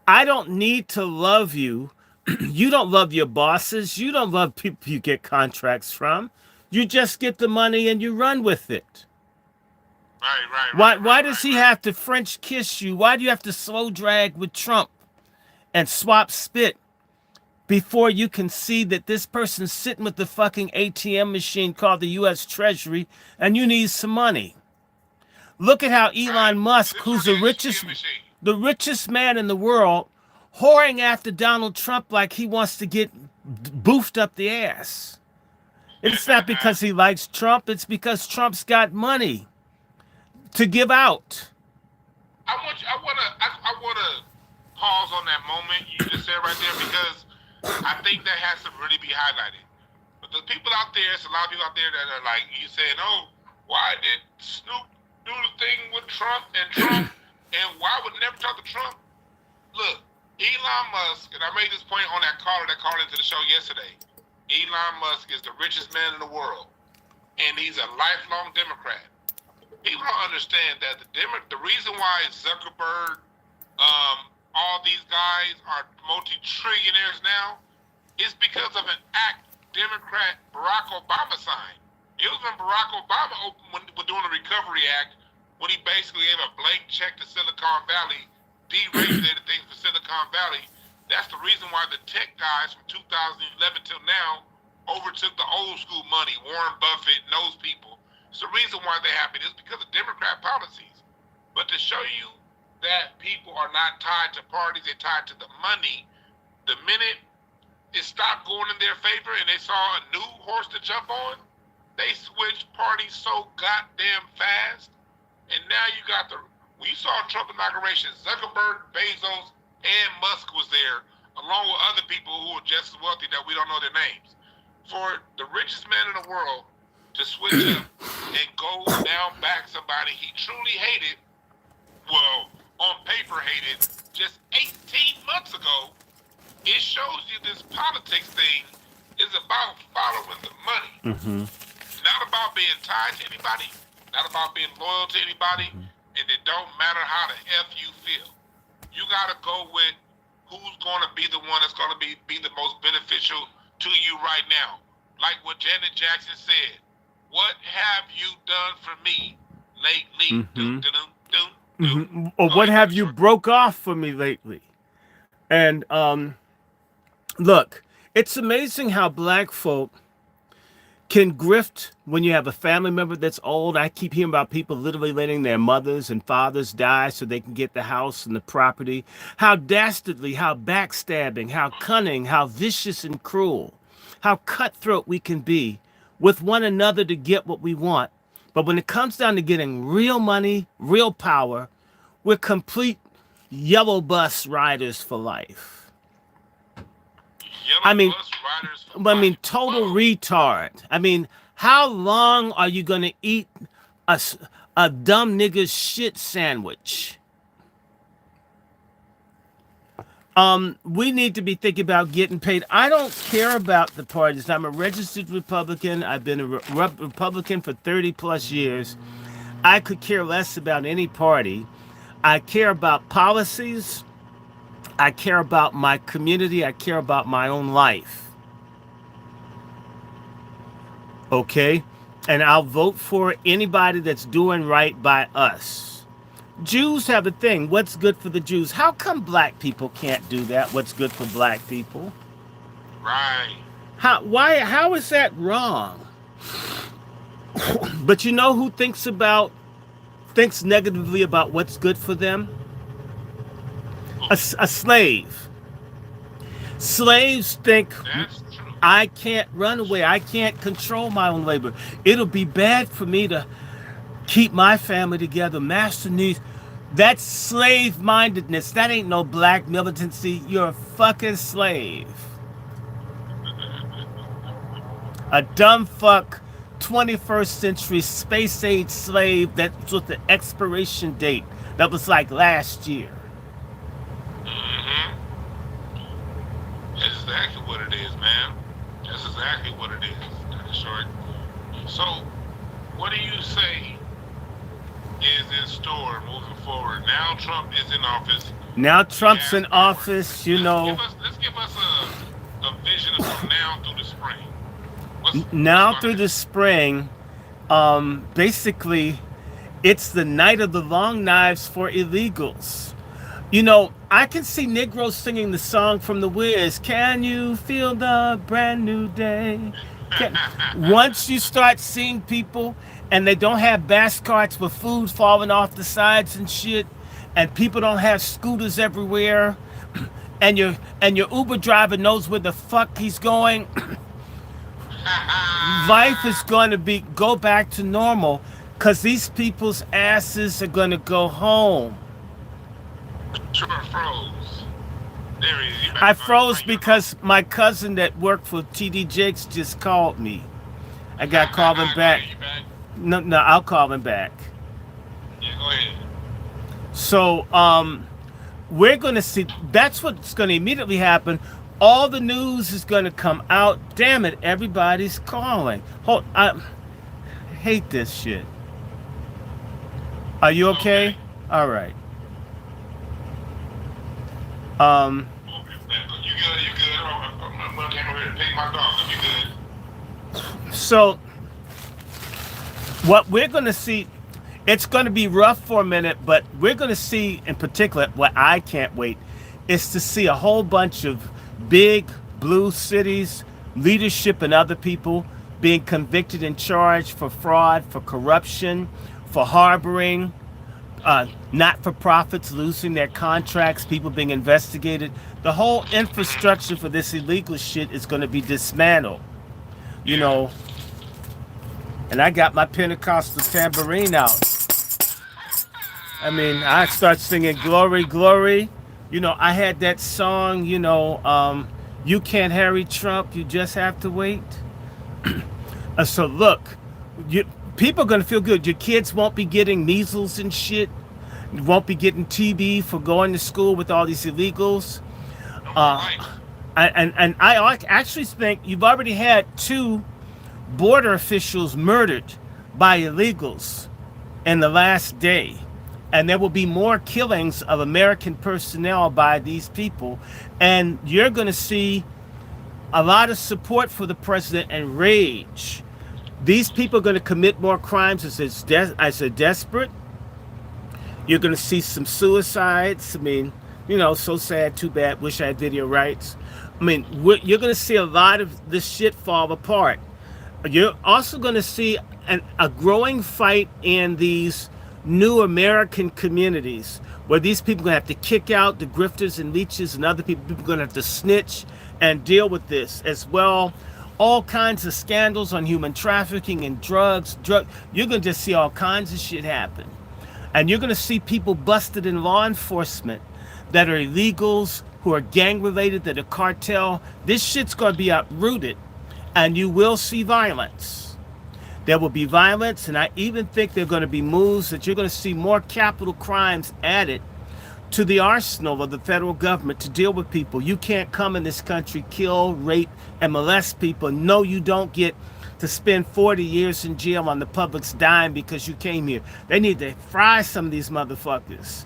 I don't need to love you. You don't love your bosses. You don't love people you get contracts from. You just get the money and you run with it. Why does he have to French kiss you? Why do you have to slow drag with Trump and swap spit before you can see that this person's sitting with the fucking ATM machine called the U.S. Treasury and you need some money? Look at how Elon Musk, who's the richest man in the world, whoring after Donald Trump like he wants to get boofed up the ass. It's not because he likes Trump. It's because Trump's got money to give out. I want to pause on that moment you just said right there, because I think that has to really be highlighted. But the people out there, there's a lot of people out there that are like, you saying, oh, why did Snoop do the thing with Trump, and why would never talk to Trump? Look, Elon Musk, and I made this point on that caller that called into the show yesterday. Elon Musk is the richest man in the world, and he's a lifelong Democrat. People don't understand that the reason why Zuckerberg, all these guys are multi-trillionaires now is because of an act Democrat Barack Obama signed. It was when Barack Obama when doing the Recovery Act, when he basically gave a blank check to Silicon Valley, deregulated things for Silicon Valley. That's the reason why the tech guys from 2011 till now overtook the old school money. Warren Buffett and those people. It's the reason why they happened. It's because of Democrat policies. But to show you that people are not tied to parties, they're tied to the money, the minute it stopped going in their favor and they saw a new horse to jump on, they switched parties so goddamn fast. And now you got when you saw Trump inauguration, Zuckerberg, Bezos, and Musk was there, along with other people who were just as wealthy that we don't know their names. For the richest man in the world to switch up and go down back somebody he truly hated, well, on paper hated, just 18 months ago, it shows you this politics thing is about following the money. Mm-hmm. Not about being tied to anybody, not about being loyal to anybody, and it don't matter how the F you feel. You got to go with who's going to be the one that's going to be the most beneficial to you right now. Like what Janet Jackson said, what have you done for me lately? Or what have you broke off for me lately? And look, it's amazing how black folk can grift when you have a family member that's old. I keep hearing about people literally letting their mothers and fathers die so they can get the house and the property. How dastardly, how backstabbing, how cunning, how vicious and cruel, how cutthroat we can be with one another to get what we want. But when it comes down to getting real money, real power, we're complete yellow bus riders for life. I mean, total retard. I mean, how long are you going to eat a dumb nigga's shit sandwich? We need to be thinking about getting paid. I don't care about the parties. I'm a registered Republican. I've been a Republican for 30 plus years. I could care less about any party. I care about policies. I care about my community. I care about my own life. Okay? And I'll vote for anybody that's doing right by us. Jews have a thing. What's good for the Jews? How come black people can't do that? What's good for black people? Right. How is that wrong? But you know who thinks negatively about what's good for them? A slave. Slaves think, I can't run away. I can't control my own labor. It'll be bad for me to keep my family together. Master needs. That's slave-mindedness. That ain't no black militancy. You're a fucking slave. A dumb fuck 21st century space age slave that's with the expiration date that was like last year. That's exactly what it is, man. That's exactly what it is, Dr. Short. So, what do you say is in store moving forward? Now Trump is in office. Now Trump's in office, you know. Let's give us a vision from now through the spring. Now through the spring, basically, it's the night of the long knives for illegals. You know, I can see Negroes singing the song from The Wiz. Can you feel the brand new day? Once you start seeing people and they don't have bass carts with food falling off the sides and shit, and people don't have scooters everywhere, and your Uber driver knows where the fuck he's going, life is going to go back to normal, because these people's asses are going to go home. Sure froze. There he is. I froze because my cousin that worked for TD Jakes just called me. I got to call him back. No, I'll call him back. Yeah, go ahead. So, we're going to see, that's what's going to immediately happen. All the news is going to come out. Damn it, everybody's calling. I hate this shit. Are you okay? All right. You good? I'm gonna come over here and take my dog. You good? So, what we're going to see, it's going to be rough for a minute, but we're going to see, in particular, what I can't wait, is to see a whole bunch of big blue cities, leadership and other people being convicted and charged for fraud, for corruption, for harboring, not-for-profits losing their contracts, people being investigated. The whole infrastructure for this illegal shit is going to be dismantled, you know. And I got my Pentecostal tambourine out. I mean, I start singing Glory, Glory. You know, I had that song, you know, you can't harry Trump, you just have to wait. So look, people are going to feel good. Your kids won't be getting measles and shit. You won't be getting TB for going to school with all these illegals. And I actually think you've already had 2 border officials murdered by illegals in the last day. and there will be more killings of American personnel by these people, and you're going to see a lot of support for the president and rage. These people are going to commit more crimes as they're desperate. You're going to see some suicides. I mean, so sad, too bad, wish I had video rights. I mean, you're going to see a lot of this shit fall apart. You're also going to see a growing fight in these new American communities where these people are going to have to kick out the grifters and leeches and other people. People are going to have to snitch and deal with this as well. All kinds of scandals on human trafficking and drugs. You're going to just see all kinds of shit happen. And you're going to see people busted in law enforcement that are illegals, who are gang related, that are cartel. This shit's going to be uprooted. And you will see violence. There will be violence, and I even think there are going to be moves that you're going to see more capital crimes added to the arsenal of the federal government to deal with people. You can't come in this country, kill, rape, and molest people. No, you don't get to spend 40 years in jail on the public's dime because you came here. They need to fry some of these motherfuckers.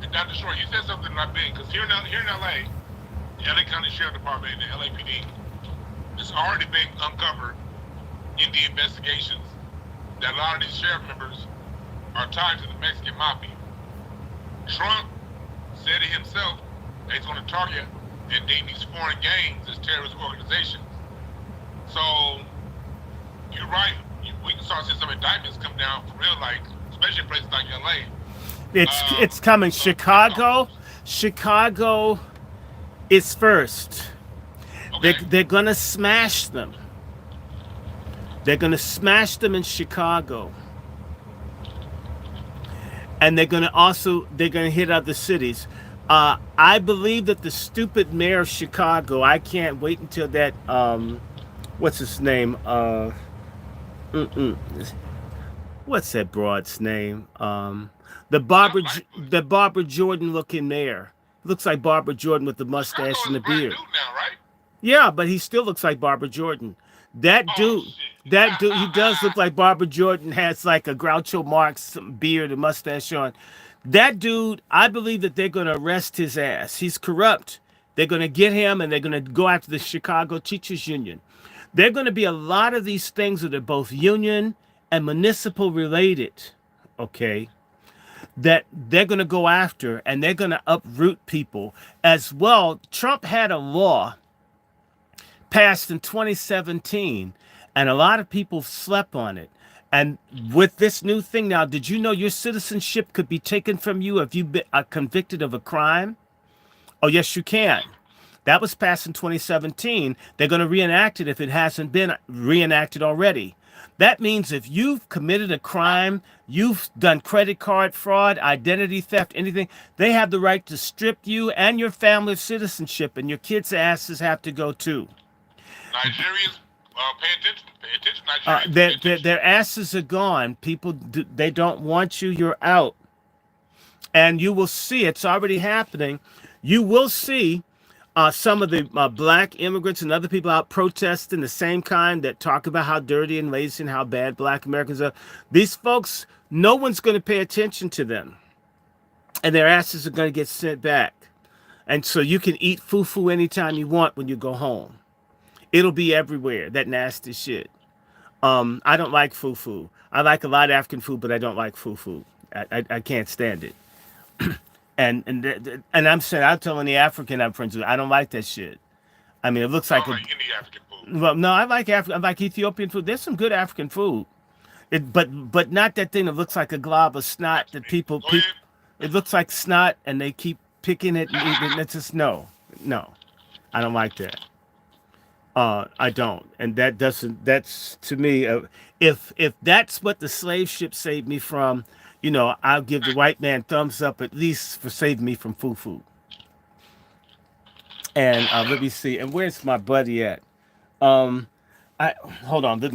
And Dr. Short, you said something not big, because here in LA, the LA County Sheriff Department and the LAPD, it's already been uncovered in the investigations that a lot of these sheriff members are tied to the Mexican mafia. Trump said it himself that he's going to target and deem these foreign gangs as terrorist organizations. So, you're right. We can start seeing some indictments come down for real, like, especially in places like LA. It's coming. Chicago is first. Okay. They're gonna smash them. They're gonna smash them in Chicago, and they're gonna hit other cities. I believe that the stupid mayor of Chicago. I can't wait until that. What's his name? What's that broad's name? The Barbara Jordan looking mayor. Looks like Barbara Jordan with the mustache and the beard. Now, right? Yeah, but he still looks like Barbara Jordan. That dude, he does look like Barbara Jordan. Has like a Groucho Marx beard and mustache on. That dude, I believe that they're going to arrest his ass. He's corrupt. They're going to get him, and they're going to go after the Chicago Teachers Union. There are going to be a lot of these things that are both union and municipal related, okay, that they're going to go after, and they're going to uproot people as well. Trump had a law passed in 2017, and a lot of people slept on it. And with this new thing now, did you know your citizenship could be taken from you if you've been convicted of a crime? Oh, yes, you can. That was passed in 2017. They're going to reenact it if it hasn't been reenacted already. That means if you've committed a crime, you've done credit card fraud, identity theft, anything, they have the right to strip you and your family of citizenship, and your kids' asses have to go too. Nigerians, pay attention, Nigerians. Their asses are gone. People, they don't want you. You're out. And you will see, it's already happening. You will see some of the black immigrants and other people out protesting the same kind that talk about how dirty and lazy and how bad black Americans are. These folks, no one's going to pay attention to them. And their asses are going to get sent back. And so you can eat fufu anytime you want when you go home. It'll be everywhere, that nasty shit. I don't like fufu. I like a lot of African food, but I don't like fufu. I can't stand it. And I'm saying, I'll tell any African I'm friends with, I don't like that shit. I mean, it looks like any African food. Well, no, I like Ethiopian food. There's some good African food, but not that thing that looks like a glob of snot that people. It looks like snot, and they keep picking it. And it's just no, I don't like that. I don't, and that doesn't. That's to me. If that's what the slave ship saved me from, I'll give the white man thumbs up at least for saving me from fufu. And let me see. And where's my buddy at? I hold on. Let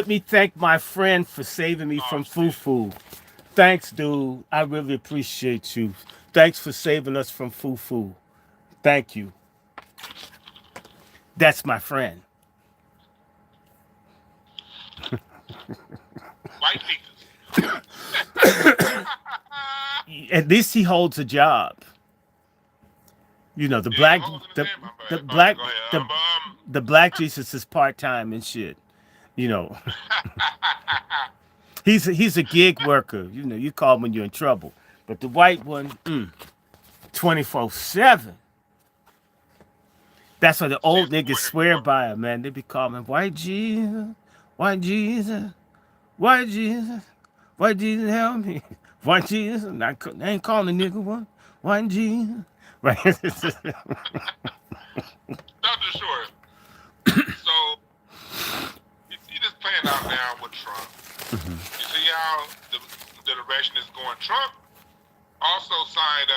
me thank my friend for saving me from fufu. Thanks, dude. I really appreciate you. Thanks for saving us from fufu. Thank you. That's my friend. White pizzas. At least he holds a job. You know, the Yeah, black, holes in his the hand, my the bad. black, Go ahead. the the black Jesus is part time and shit. You know, he's a gig worker. You know, you call him when you're in trouble. But the white one, 24/7. That's why the See, old it's the niggas point swear anymore. by him, man. They be calling him White Jesus, White Jesus, White Jesus, White Jesus, help me, White Jesus. They ain't calling the nigga one, White Jesus, right? Dr. Short. So you see this playing out now with Trump. You see how the direction is going. Trump also signed.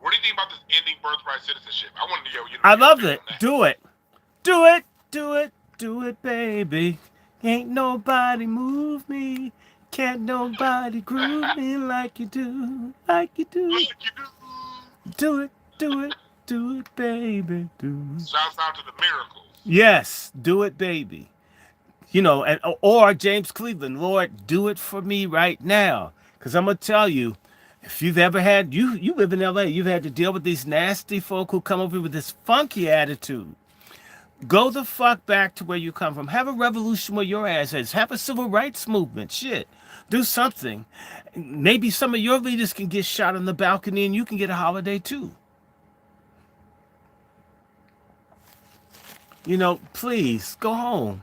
What do you think about this ending birthright citizenship? I wanted to know I your love opinion it. on that. Do it, do it, do it, do it, baby. Ain't nobody move me. Can't nobody groove me like you do, like you do. Look, you do. Do it, do it, do it, baby, do it. Shouts out to the miracles. Yes, do it, baby. You know, and or James Cleveland, Lord, do it for me right now. Because I'm gonna tell you, if you've ever had you live in LA, you've had to deal with these nasty folk who come over with this funky attitude. Go the fuck back to where you come from. Have a revolution where your ass is. Have a civil rights movement. Shit. Do something. Maybe some of your leaders can get shot on the balcony and you can get a holiday too. You know, please go home.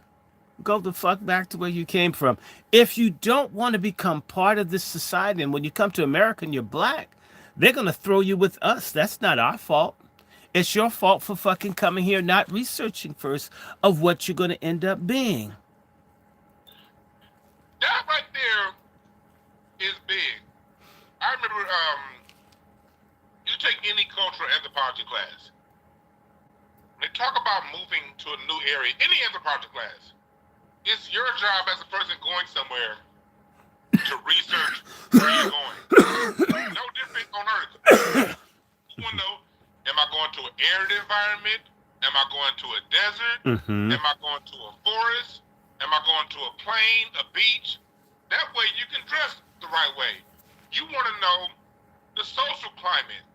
Go the fuck back to where you came from. If you don't want to become part of this society, and when you come to America and you're black, they're going to throw you with us. That's not our fault. It's your fault for fucking coming here, not researching first of what you're going to end up being. That right there is big. I remember you take any cultural anthropology class. When they talk about moving to a new area, any anthropology class, it's your job as a person going somewhere to research where you're going. No different on Earth. You want to know, am I going to an arid environment? Am I going to a desert? Am I going to a forest? Am I going to a plain, a beach? That way you can dress the right way. You want to know the social climate.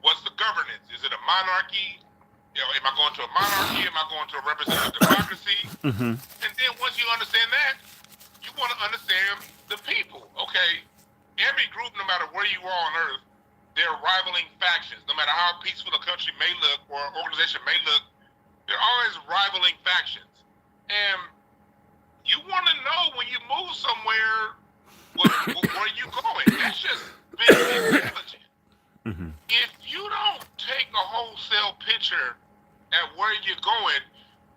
What's the governance? Is it a monarchy? You know, am I going to a monarchy? Am I going to a representative democracy? And then once you understand that, you want to understand the people. Okay, every group, no matter where you are on Earth, they're rivaling factions. No matter how peaceful a country may look or an organization may look, they're always rivaling factions. And you want to know when you move somewhere, where you going. That's just being intelligent. If you don't take a wholesale picture at where you're going,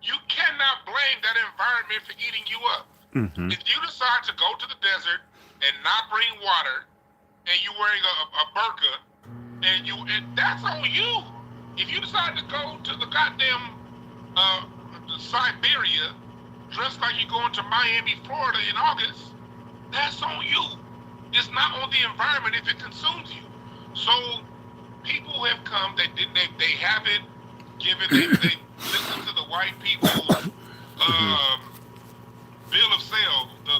you cannot blame that environment for eating you up. If you decide to go to the desert and not bring water, and you're wearing a burqa, and that's on you. If you decide to go to the goddamn Siberia, dressed like you're going to Miami, Florida in August, that's on you. It's not on the environment if it consumes you. So people have come, they haven't given, they listened to the white people's bill of sale, the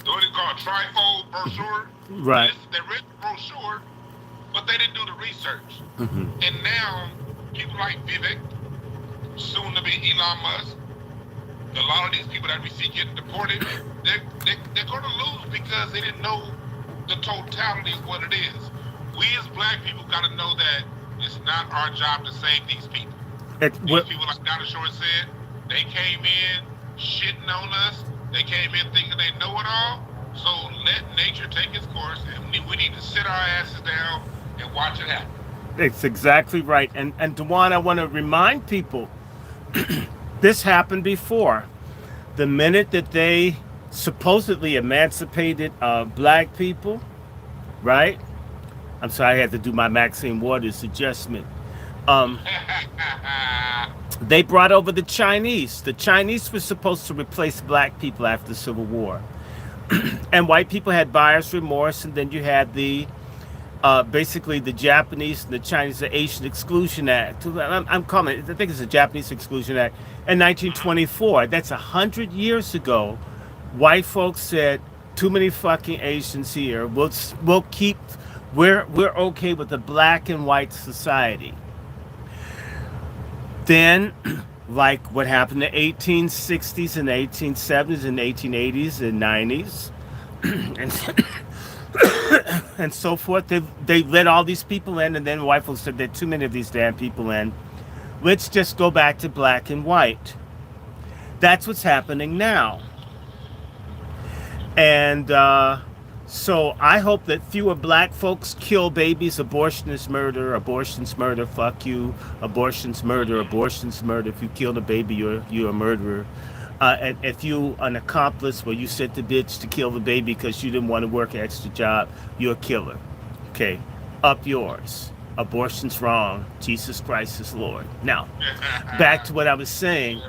what do you call it, trifold brochure. Right. They read the brochure, but they didn't do the research. And now people like Vivek, soon to be Elon Musk, a lot of these people that we see getting deported, they're going to lose because they didn't know the totality of what it is. We as black people got to know that it's not our job to save these people. These people, like Dr. Short said, they came in shitting on us. They came in thinking they know it all. So let nature take its course, and we need to sit our asses down and watch it happen. It's exactly right. And Dewan, I want to remind people, this happened before. The minute that they supposedly emancipated black people, right? I'm sorry, I had to do my Maxine Waters adjustment. They brought over the Chinese. The Chinese were supposed to replace black people after the Civil War. And white people had buyer's remorse, and then you had the basically the Japanese and the Chinese, the Asian Exclusion Act. I'm calling it, I think it's the Japanese Exclusion Act in 1924. That's 100 years ago. White folks said, Too many fucking Asians here. We'll keep. We're okay with the black and white society. Then, like what happened in the 1860s and 1870s and 1880s and 90s, and and so forth. They let all these people in, and then white folks said there are too many of these damn people in. Let's just go back to black and white. That's what's happening now. And so I hope that fewer black folks kill babies. Abortion is murder. Abortion's murder. Fuck you. Abortion's murder. Abortion's murder. If you killed a baby, you're a murderer. And if you an accomplice where you sent the bitch to kill the baby because you didn't want to work an extra job, you're a killer. Okay, up yours. Abortion's wrong. Jesus Christ is Lord. Now, back to what I was saying.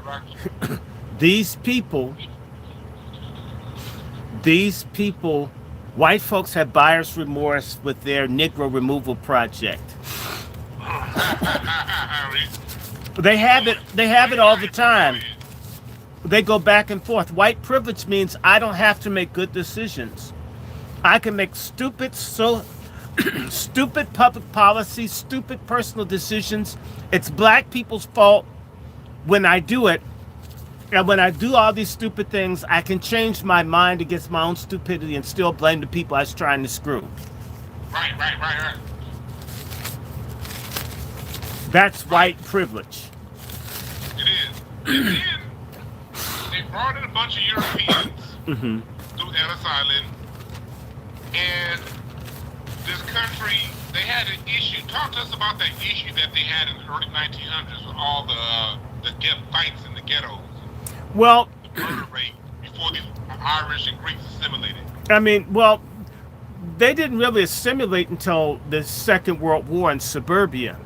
These people, white folks have buyer's remorse with their Negro removal project. They have it. They have it all the time. They go back and forth. White privilege means I don't have to make good decisions. I can make stupid public policy, stupid personal decisions. It's black people's fault when I do it. And when I do all these stupid things, I can change my mind against my own stupidity and still blame the people I was trying to screw. Right. That's white privilege. It is. And then they brought in a bunch of Europeans through Ellis Island, and this country, they had an issue. Talk to us about that issue that they had in the early 1900s with all the fights in the ghettos. Well, the murder rate before the Irish and Greeks assimilated. I mean, well, they didn't really assimilate until the Second World War in suburbia.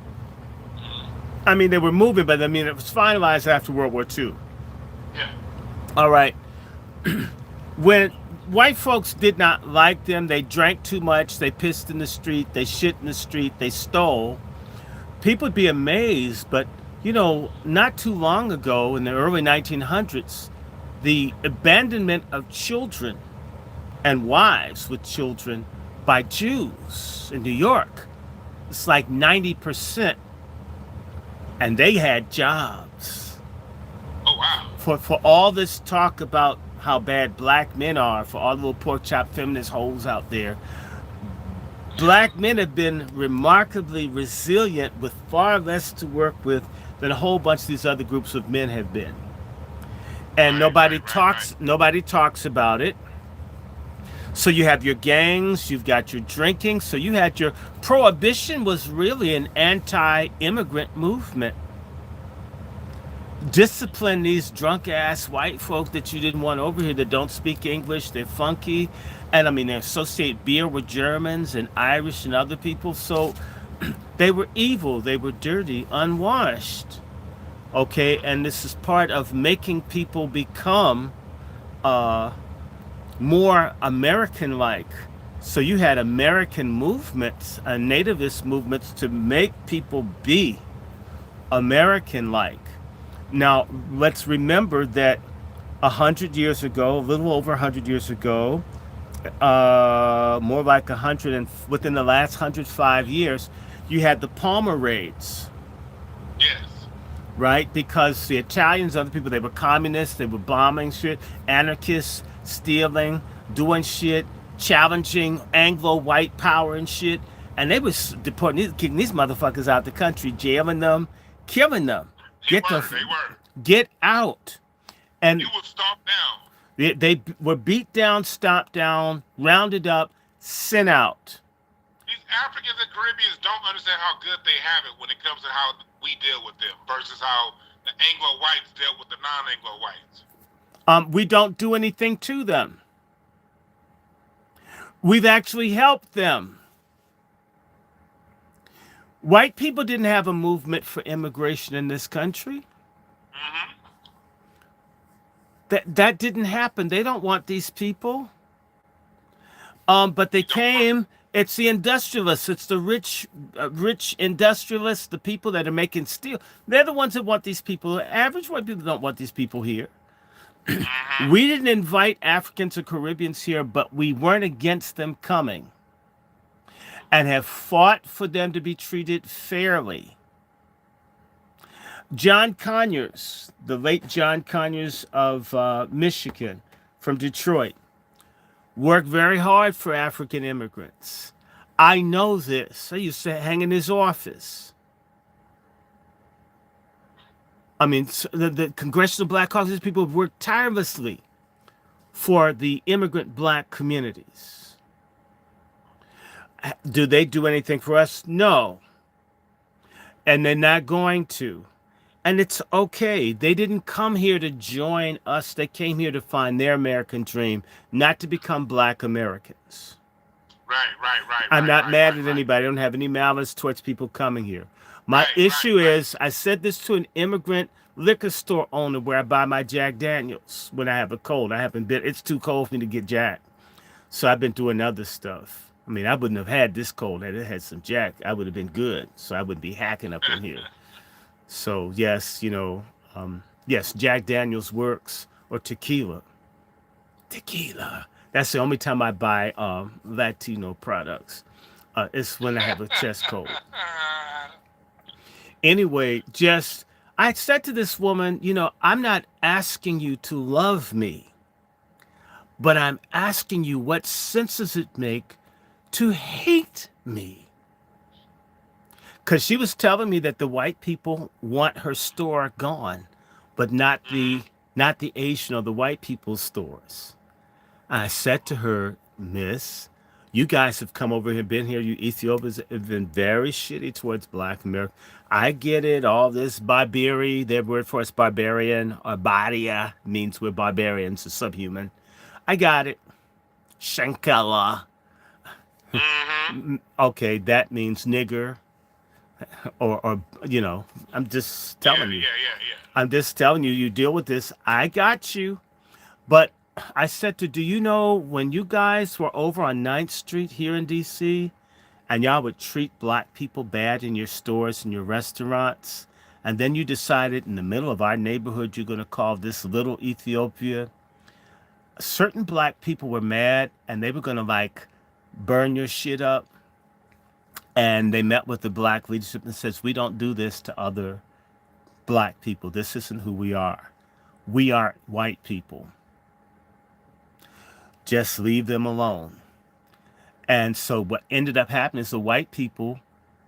I mean, they were moving, but I mean, it was finalized after World War II. Yeah. All right. When white folks did not like them, they drank too much, they pissed in the street, they shit in the street, they stole. People would be amazed, but you know, not too long ago in the early 1900s, the abandonment of children and wives with children by Jews in New York, it's like 90%. And they had jobs. Oh, wow. For all this talk about how bad black men are, for all the little pork chop feminist holes out there, black men have been remarkably resilient with far less to work with than a whole bunch of these other groups of men have been. And nobody talks about it. So you have your gangs, you've got your drinking, so you had your prohibition was really an anti-immigrant movement. Discipline these drunk ass white folk that you didn't want over here that don't speak English, they're funky, and I mean they associate beer with Germans and Irish and other people, so they were evil, they were dirty, unwashed. Okay, and this is part of making people become more American-like. So you had American movements, nativist movements to make people be American-like. Now, let's remember that 100 years ago, a little over 100 years ago, more like 100, and within the last 105 years, you had the Palmer raids. Yes. Right? Because the Italians, other people, they were communists, they were bombing shit, anarchists, stealing, doing shit, challenging Anglo-white power and shit, and they was deporting, kicking these motherfuckers out the country, jailing them, killing them. They Get out. And you were stomped down. They were beat down, stomped down, rounded up, sent out. These Africans and Caribbeans don't understand how good they have it when it comes to how we deal with them versus how the Anglo-whites dealt with the non-Anglo-whites. We don't do anything to them. We've actually helped them. White people didn't have a movement for immigration in this country. Mm-hmm. That didn't happen. They don't want these people. But they came. It's the industrialists. It's the rich industrialists, the people that are making steel. They're the ones that want these people. Average white people don't want these people here. Mm-hmm. We didn't invite Africans or Caribbeans here, but we weren't against them coming and have fought for them to be treated fairly. John Conyers, the late John Conyers of Michigan, from Detroit, worked very hard for African immigrants. I know this. I used to hang in his office. I mean, the Congressional Black Caucus people have worked tirelessly for the immigrant black communities. Do they do anything for us? No. And they're not going to. And it's okay. They didn't come here to join us. They came here to find their American dream, not to become black Americans. I'm not mad at anybody. I don't have any malice towards people coming here. My issue is, I said this to an immigrant liquor store owner where I buy my Jack Daniels when I have a cold. I haven't been, it's too cold for me to get Jack. So I've been doing other stuff. I mean, I wouldn't have had this cold had it had some Jack. I would have been good. So I wouldn't be hacking up in here. So yes, yes, Jack Daniels works, or tequila. Tequila. That's the only time I buy Latino products. It's when I have a chest cold. Anyway, I said to this woman, I'm not asking you to love me, but I'm asking you what sense does it make to hate me? Because she was telling me that the white people want her store gone, but not the Asian or the white people's stores. I said to her, Miss, you guys have come over here, been here. You Ethiopians have been very shitty towards Black America. I get it. All this Barbary, their word for us, barbarian, or Baria, means we're barbarians, or subhuman. I got it. Shankala. Okay, that means nigger. Or I'm just telling you. I'm just telling you, you deal with this. I got you. But I said do you know when you guys were over on 9th Street here in D.C., and y'all would treat black people bad in your stores and your restaurants, and then you decided in the middle of our neighborhood you're going to call this little Ethiopia, certain black people were mad, and they were going to, burn your shit up. And they met with the black leadership and says, we don't do this to other black people. This isn't who we are. We aren't white people. Just leave them alone. And so what ended up happening is the white people,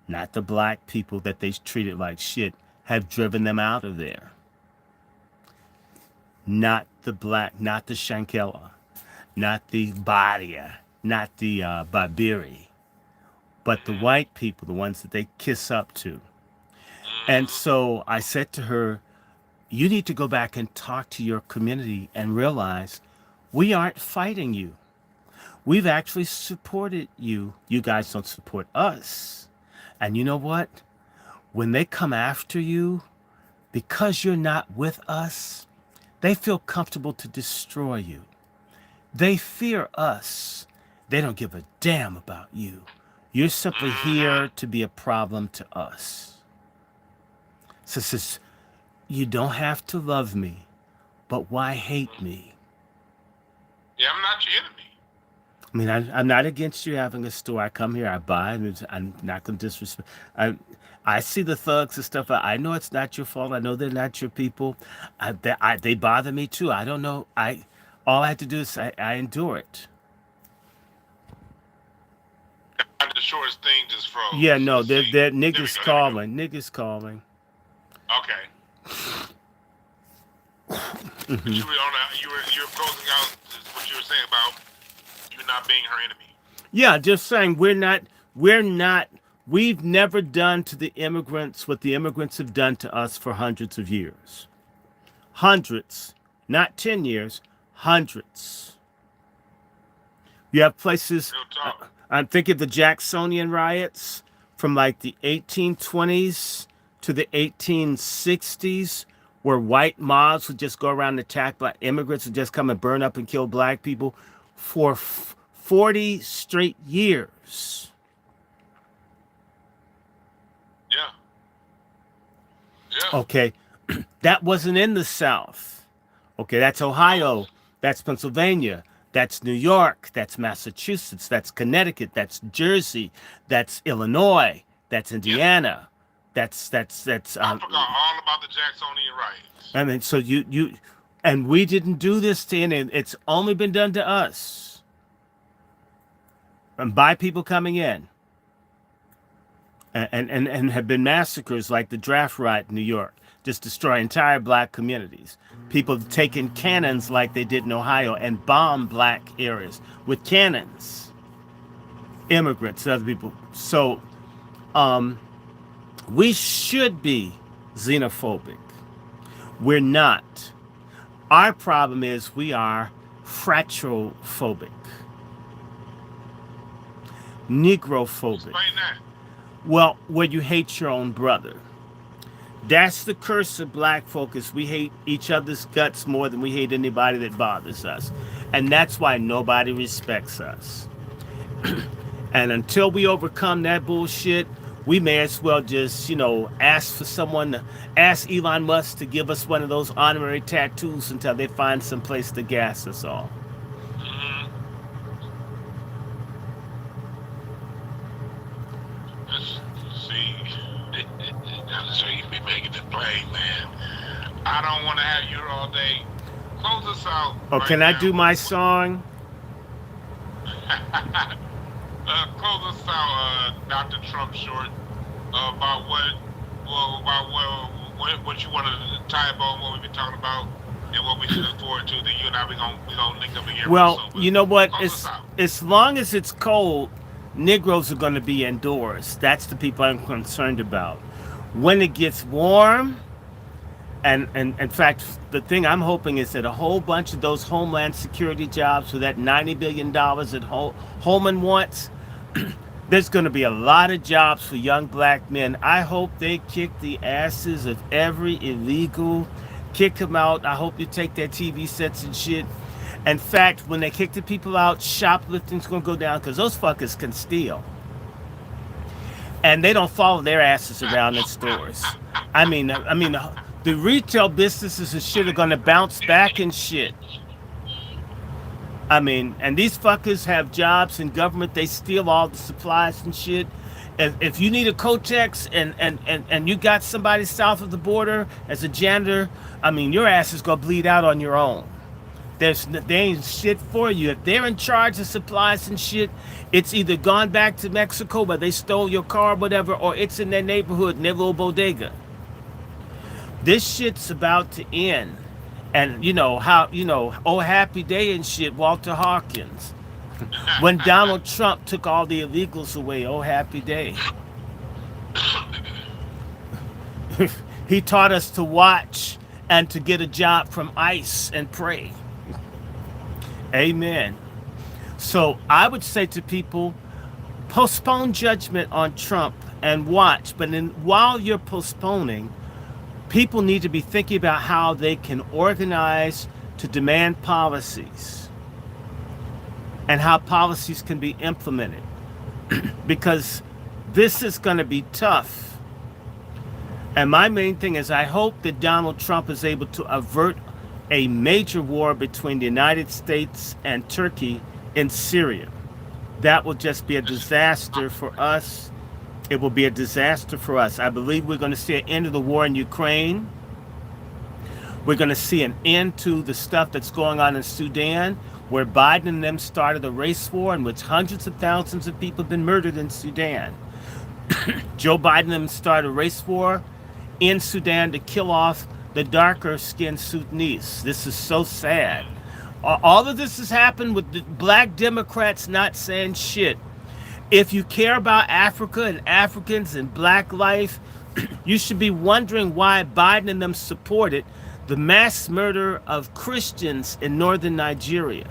not the black people that they treated like shit, have driven them out of there. Not the Shankela, not the Badia, not the Babiri, but the white people, the ones that they kiss up to. And so I said to her, you need to go back and talk to your community and realize we aren't fighting you. We've actually supported you. You guys don't support us. And you know what? When they come after you, because you're not with us, they feel comfortable to destroy you. They fear us. They don't give a damn about you. You're simply here to be a problem to us. So it says, you don't have to love me, but why hate me? Yeah, I'm not your enemy. I mean, I'm not against you having a store. I come here, I buy, and I'm not going to disrespect. I see the thugs and stuff. I know it's not your fault. I know they're not your people. They bother me too. I don't know. All I have to do is I endure it. The shortest thing just froze. Yeah, no, they're niggas calling. Niggas calling. Okay. But you were closing out what you were saying about you not being her enemy. Yeah, just saying we've never done to the immigrants what the immigrants have done to us for hundreds of years. Hundreds, not 10 years, hundreds. You have places, I'm thinking of the Jacksonian riots from the 1820s to the 1860s, where white mobs would just go around and attack black immigrants, would just come and burn up and kill black people for 40 straight years. Yeah. Okay, that wasn't in the South. Okay, that's Ohio, that's Pennsylvania, that's New York, that's Massachusetts, that's Connecticut, that's Jersey, that's Illinois, that's Yep. Indiana, that's I forgot all about the Jacksonian riots. I mean, so you, and we didn't do this to any. It's only been done to us, and by people coming in, and have been massacres like the draft riot in New York, just destroy entire black communities. People have taken cannons like they did in Ohio and bombed black areas with cannons. Immigrants, other people. So, we should be xenophobic. We're not. Our problem is we are fratrophobic, negrophobic. Explain that. Well, where you hate your own brother. That's the curse of black folks. We hate each other's guts more than we hate anybody that bothers us. And that's why nobody respects us. And until we overcome that bullshit, we may as well just, ask for someone to ask Elon Musk to give us one of those honorary tattoos until they find some place to gas us all. Mm-hmm. See, that's where you be making it play, man. I don't want to have you here all day. Close us out. Oh, right can I now. do my song? Close us out, Dr. Trump Short, about what you want to tie up on what we've been talking about and what we should look forward to. That you and I we gonna link up again. Well, soon, you know what? close us out. As long as it's cold, Negroes are going to be indoors. That's the people I'm concerned about. When it gets warm, and in fact, the thing I'm hoping is that a whole bunch of those Homeland Security jobs for that $90 billion that Holman wants, there's going to be a lot of jobs for young black men. I hope they kick the asses of every illegal, kick them out. I hope you take their TV sets and shit. In fact, when they kick the people out, shoplifting's going to go down because those fuckers can steal. And they don't follow their asses around in stores. I mean, the retail businesses and shit are going to bounce back and shit. I mean, and these fuckers have jobs in government. They steal all the supplies and shit. If you need a Kotex and you got somebody south of the border as a janitor, I mean, your ass is going to bleed out on your own. They ain't shit for you. If they're in charge of supplies and shit, it's either gone back to Mexico where they stole your car or whatever, or it's in their neighborhood, in their little bodega. This shit's about to end. And oh happy day and shit, Walter Hawkins. When Donald Trump took all the illegals away, oh happy day. He taught us to watch and to get a job from ICE and pray. Amen. So I would say to people, postpone judgment on Trump and watch. But while you're postponing, people need to be thinking about how they can organize to demand policies and how policies can be implemented. Because this is going to be tough. And my main thing is I hope that Donald Trump is able to avert a major war between the United States and Turkey in Syria. That will just be a disaster for us. It will be a disaster for us. I believe we're going to see an end of the war in Ukraine. We're going to see an end to the stuff that's going on in Sudan, where Biden and them started a race war in which hundreds of thousands of people have been murdered in Sudan. Joe Biden and them started a race war in Sudan to kill off the darker-skinned Sudanese. This is so sad. All of this has happened with the black Democrats not saying shit. If you care about Africa and Africans and black life, you should be wondering why Biden and them supported the mass murder of Christians in northern Nigeria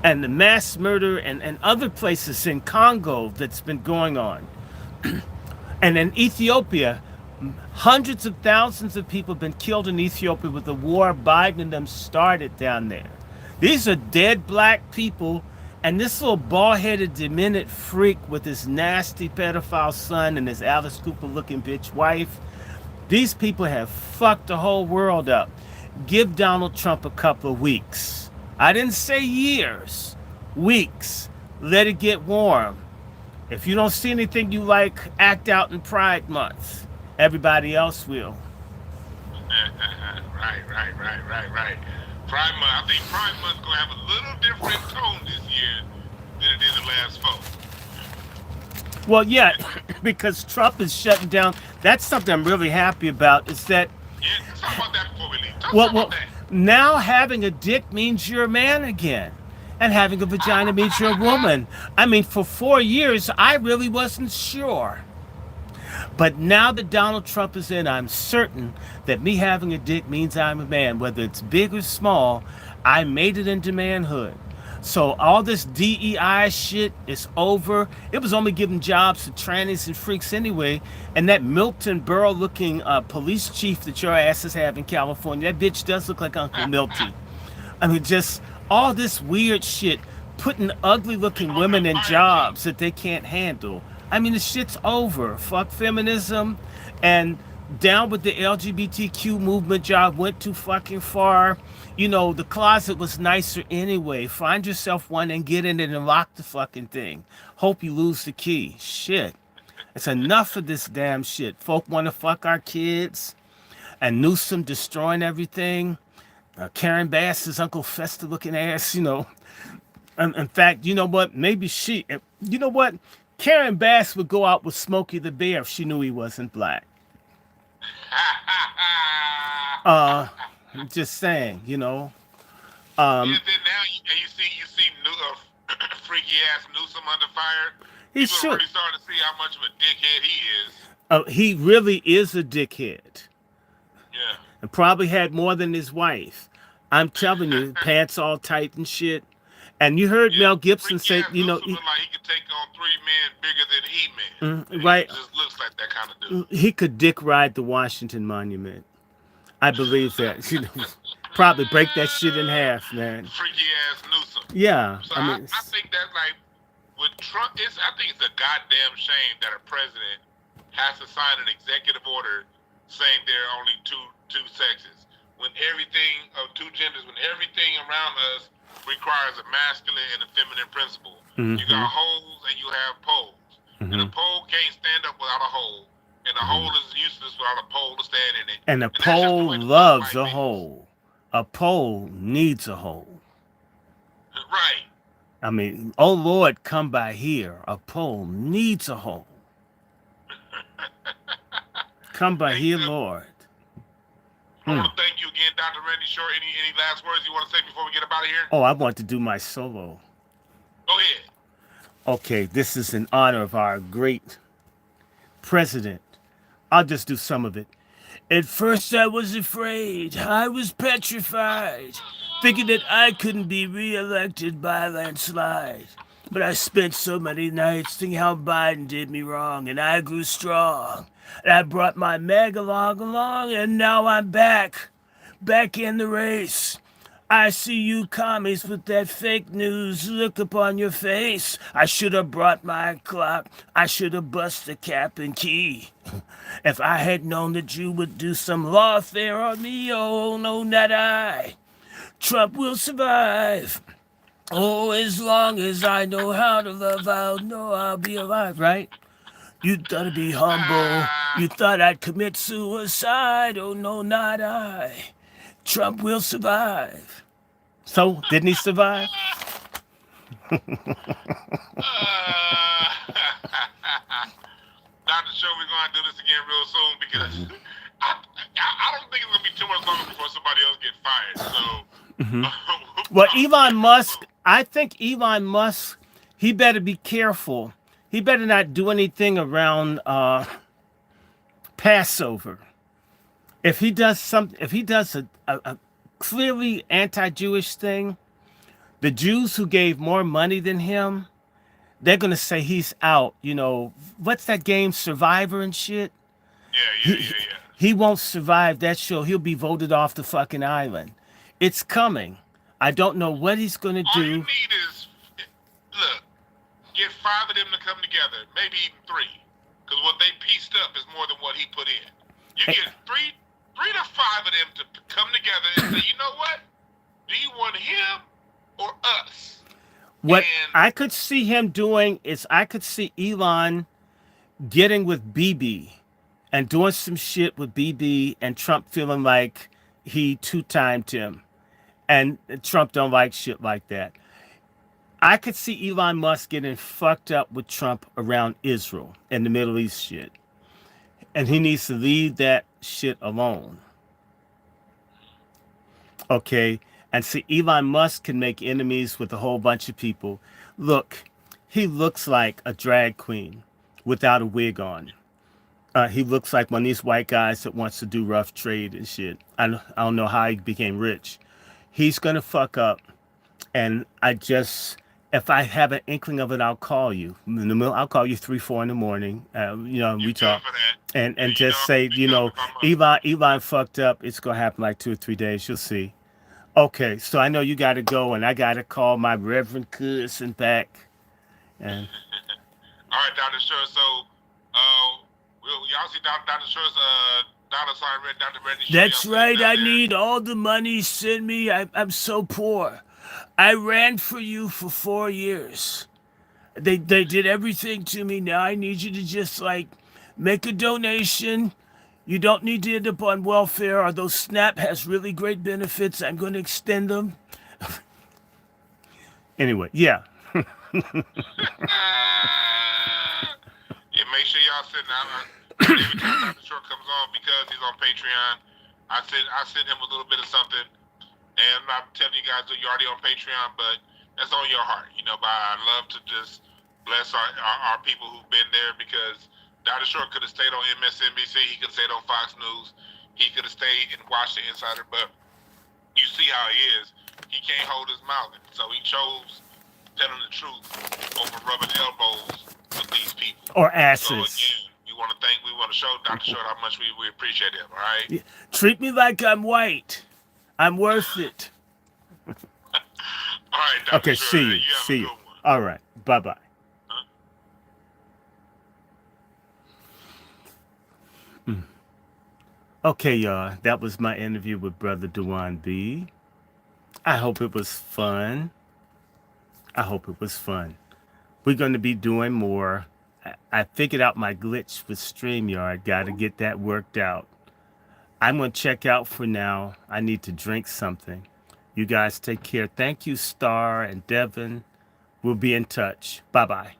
and the mass murder and other places in Congo that's been going on. And in Ethiopia, hundreds of thousands of people have been killed in Ethiopia with the war Biden and them started down there. These are dead black people, and this little bald-headed, demented freak with his nasty pedophile son and his Alice Cooper-looking bitch wife, these people have fucked the whole world up. give Donald Trump a couple of weeks. I didn't say years, weeks. Let it get warm. If you don't see anything you like, act out in Pride Month. Everybody else will. Right. Pride Month. I think Pride Month's gonna have a little different tone this year than it did the last four. Well, yeah, because Trump is shutting down. That's something I'm really happy about. Is that Yeah, let's talk about that before we leave. well, Talk about well, that. now having a dick means you're a man again, and having a vagina means you're a woman. I mean, for 4 years, I really wasn't sure. But now that Donald Trump is in, I'm certain that me having a dick means I'm a man. Whether it's big or small, I made it into manhood. So all this DEI shit is over. It was only giving jobs to trannies and freaks anyway. And that Milton Berle looking police chief that your asses have in California, that bitch does look like Uncle Milty. I mean, just all this weird shit, putting ugly looking women in jobs that they can't handle. I mean, the shit's over. Fuck feminism and down with the LGBTQ movement. Y'all went too fucking far. You know, the closet was nicer anyway. Find yourself one and get in it and lock the fucking thing. Hope you lose the key. Shit. It's enough of this damn shit. Folk want to fuck our kids and Newsom destroying everything. Karen Bass's Uncle Fester looking ass, you know. In fact, you know what? Maybe you know what? Karen Bass would go out with Smokey the Bear if she knew he wasn't black. I'm just saying, you know. Yeah, then now you see freaky ass Newsom under fire. He People are should. really starting to see how much of a dickhead he is. He really is a dickhead, Yeah. and probably had more than his wife. I'm telling you, pants all tight and shit. And you heard Mel Gibson say, you know, Newsom look like he could take on 3 men bigger than he man. right? He just looks like that kind of dude. He could dick ride the Washington Monument. I believe that. You know, probably break that shit in half, man. Freaky ass Newsom. Yeah, So I mean, I think that like with Trump, I think it's a goddamn shame that a president has to sign an executive order saying there are only two sexes when everything of two genders, when everything around us requires a masculine and a feminine principle. You got holes and you have poles, and a pole can't stand up without a hole, and a hole is useless without a pole to stand in it. and a that's just the pole way the loves fuck a life is. hole. A pole needs a hole. Right. I mean, oh Lord, come by here. A pole needs a hole. Come by here, Lord. I want to thank you again, Dr. Randy Short. Any last words you want to say before we get up out of here? Oh, I want to do my solo. Go ahead. Okay, this is in honor of our great president. I'll just do some of it. At first I was afraid. I was petrified, thinking that I couldn't be reelected by a landslide. But I spent so many nights thinking how Biden did me wrong, and I grew strong. And I brought my Megalog along, and now I'm back in the race. I see you commies with that fake news look upon your face. I should have brought my clock. I should have bust the cap and key. If I had known that you would do some lawfare on me, oh no, not I. Trump will survive. Oh, as long as I know how to love, I'll know I'll be alive, right? You thought to be humble. You thought I'd commit suicide. Oh no, not I. Trump will survive. So, didn't he survive? Dr. Show, we're going to do this again real soon because I don't think it's going to be too much longer before somebody else gets fired. So, Well, Elon Musk, I think Elon Musk, he better be careful. He better not do anything around Passover. If he does a clearly anti-Jewish thing, the Jews who gave more money than him, they're gonna say he's out. You know, what's that game, Survivor and shit? Yeah. He won't survive that show. He'll be voted off the fucking island. It's coming. I don't know what he's gonna All you do. need is, look, get 5 of them to come together, maybe even 3. Because what they pieced up is more than what he put in. You get three 3 to 5 of them to come together and say, you know what? Do you want him or us? What And I could see him doing is I could see Elon getting with BB and doing some shit with BB and Trump feeling like he two-timed him. And Trump don't like shit like that. I could see Elon Musk getting fucked up with Trump around Israel and the Middle East shit. And he needs to leave that shit alone. Okay? And see, Elon Musk can make enemies with a whole bunch of people. Look, he looks like a drag queen without a wig on. He looks like one of these white guys that wants to do rough trade and shit. I don't know how he became rich. He's going to fuck up. And if I have an inkling of it, I'll call you. I'll call you 3, 4 in the morning. We talk, and just say, Elon fucked up. It's gonna happen like 2 or 3 days. You'll see. Okay, so I know you got to go, and I got to call my Reverend cousin back. And all right, Dr. Short. So, y'all see Dr. Short's dollar sign red, Dr. Randy. That's right. I need all the money. Send me. I'm so poor. I ran for you for 4 years. They did everything to me. Now I need you to just make a donation. You don't need to end up on welfare, although SNAP has really great benefits. I'm going to extend them. Anyway, yeah. Yeah, make sure y'all send out every time Dr. Short comes on, because he's on Patreon. I send him a little bit of something, and I'm not telling you guys that you're already on Patreon, but that's on your heart, But I love to just bless our people who've been there, because Dr. Short could have stayed on MSNBC. He could have stayed on Fox News. He could have stayed and watched the Insider, but you see how he is. He can't hold his mouth, so he chose telling the truth over rubbing elbows with these people. Or asses. So again, we want to show Dr. Short how much we appreciate him, all right? Yeah. Treat me like I'm white. I'm worth it. All right, Dr. Okay, Short, see you. All right, bye-bye. Okay, y'all, that was my interview with Brother Dewan B. I hope it was fun. We're going to be doing more. I figured out my glitch with StreamYard. Got to get that worked out. I'm going to check out for now. I need to drink something. You guys take care. Thank you, Star and Devin. We'll be in touch. Bye-bye.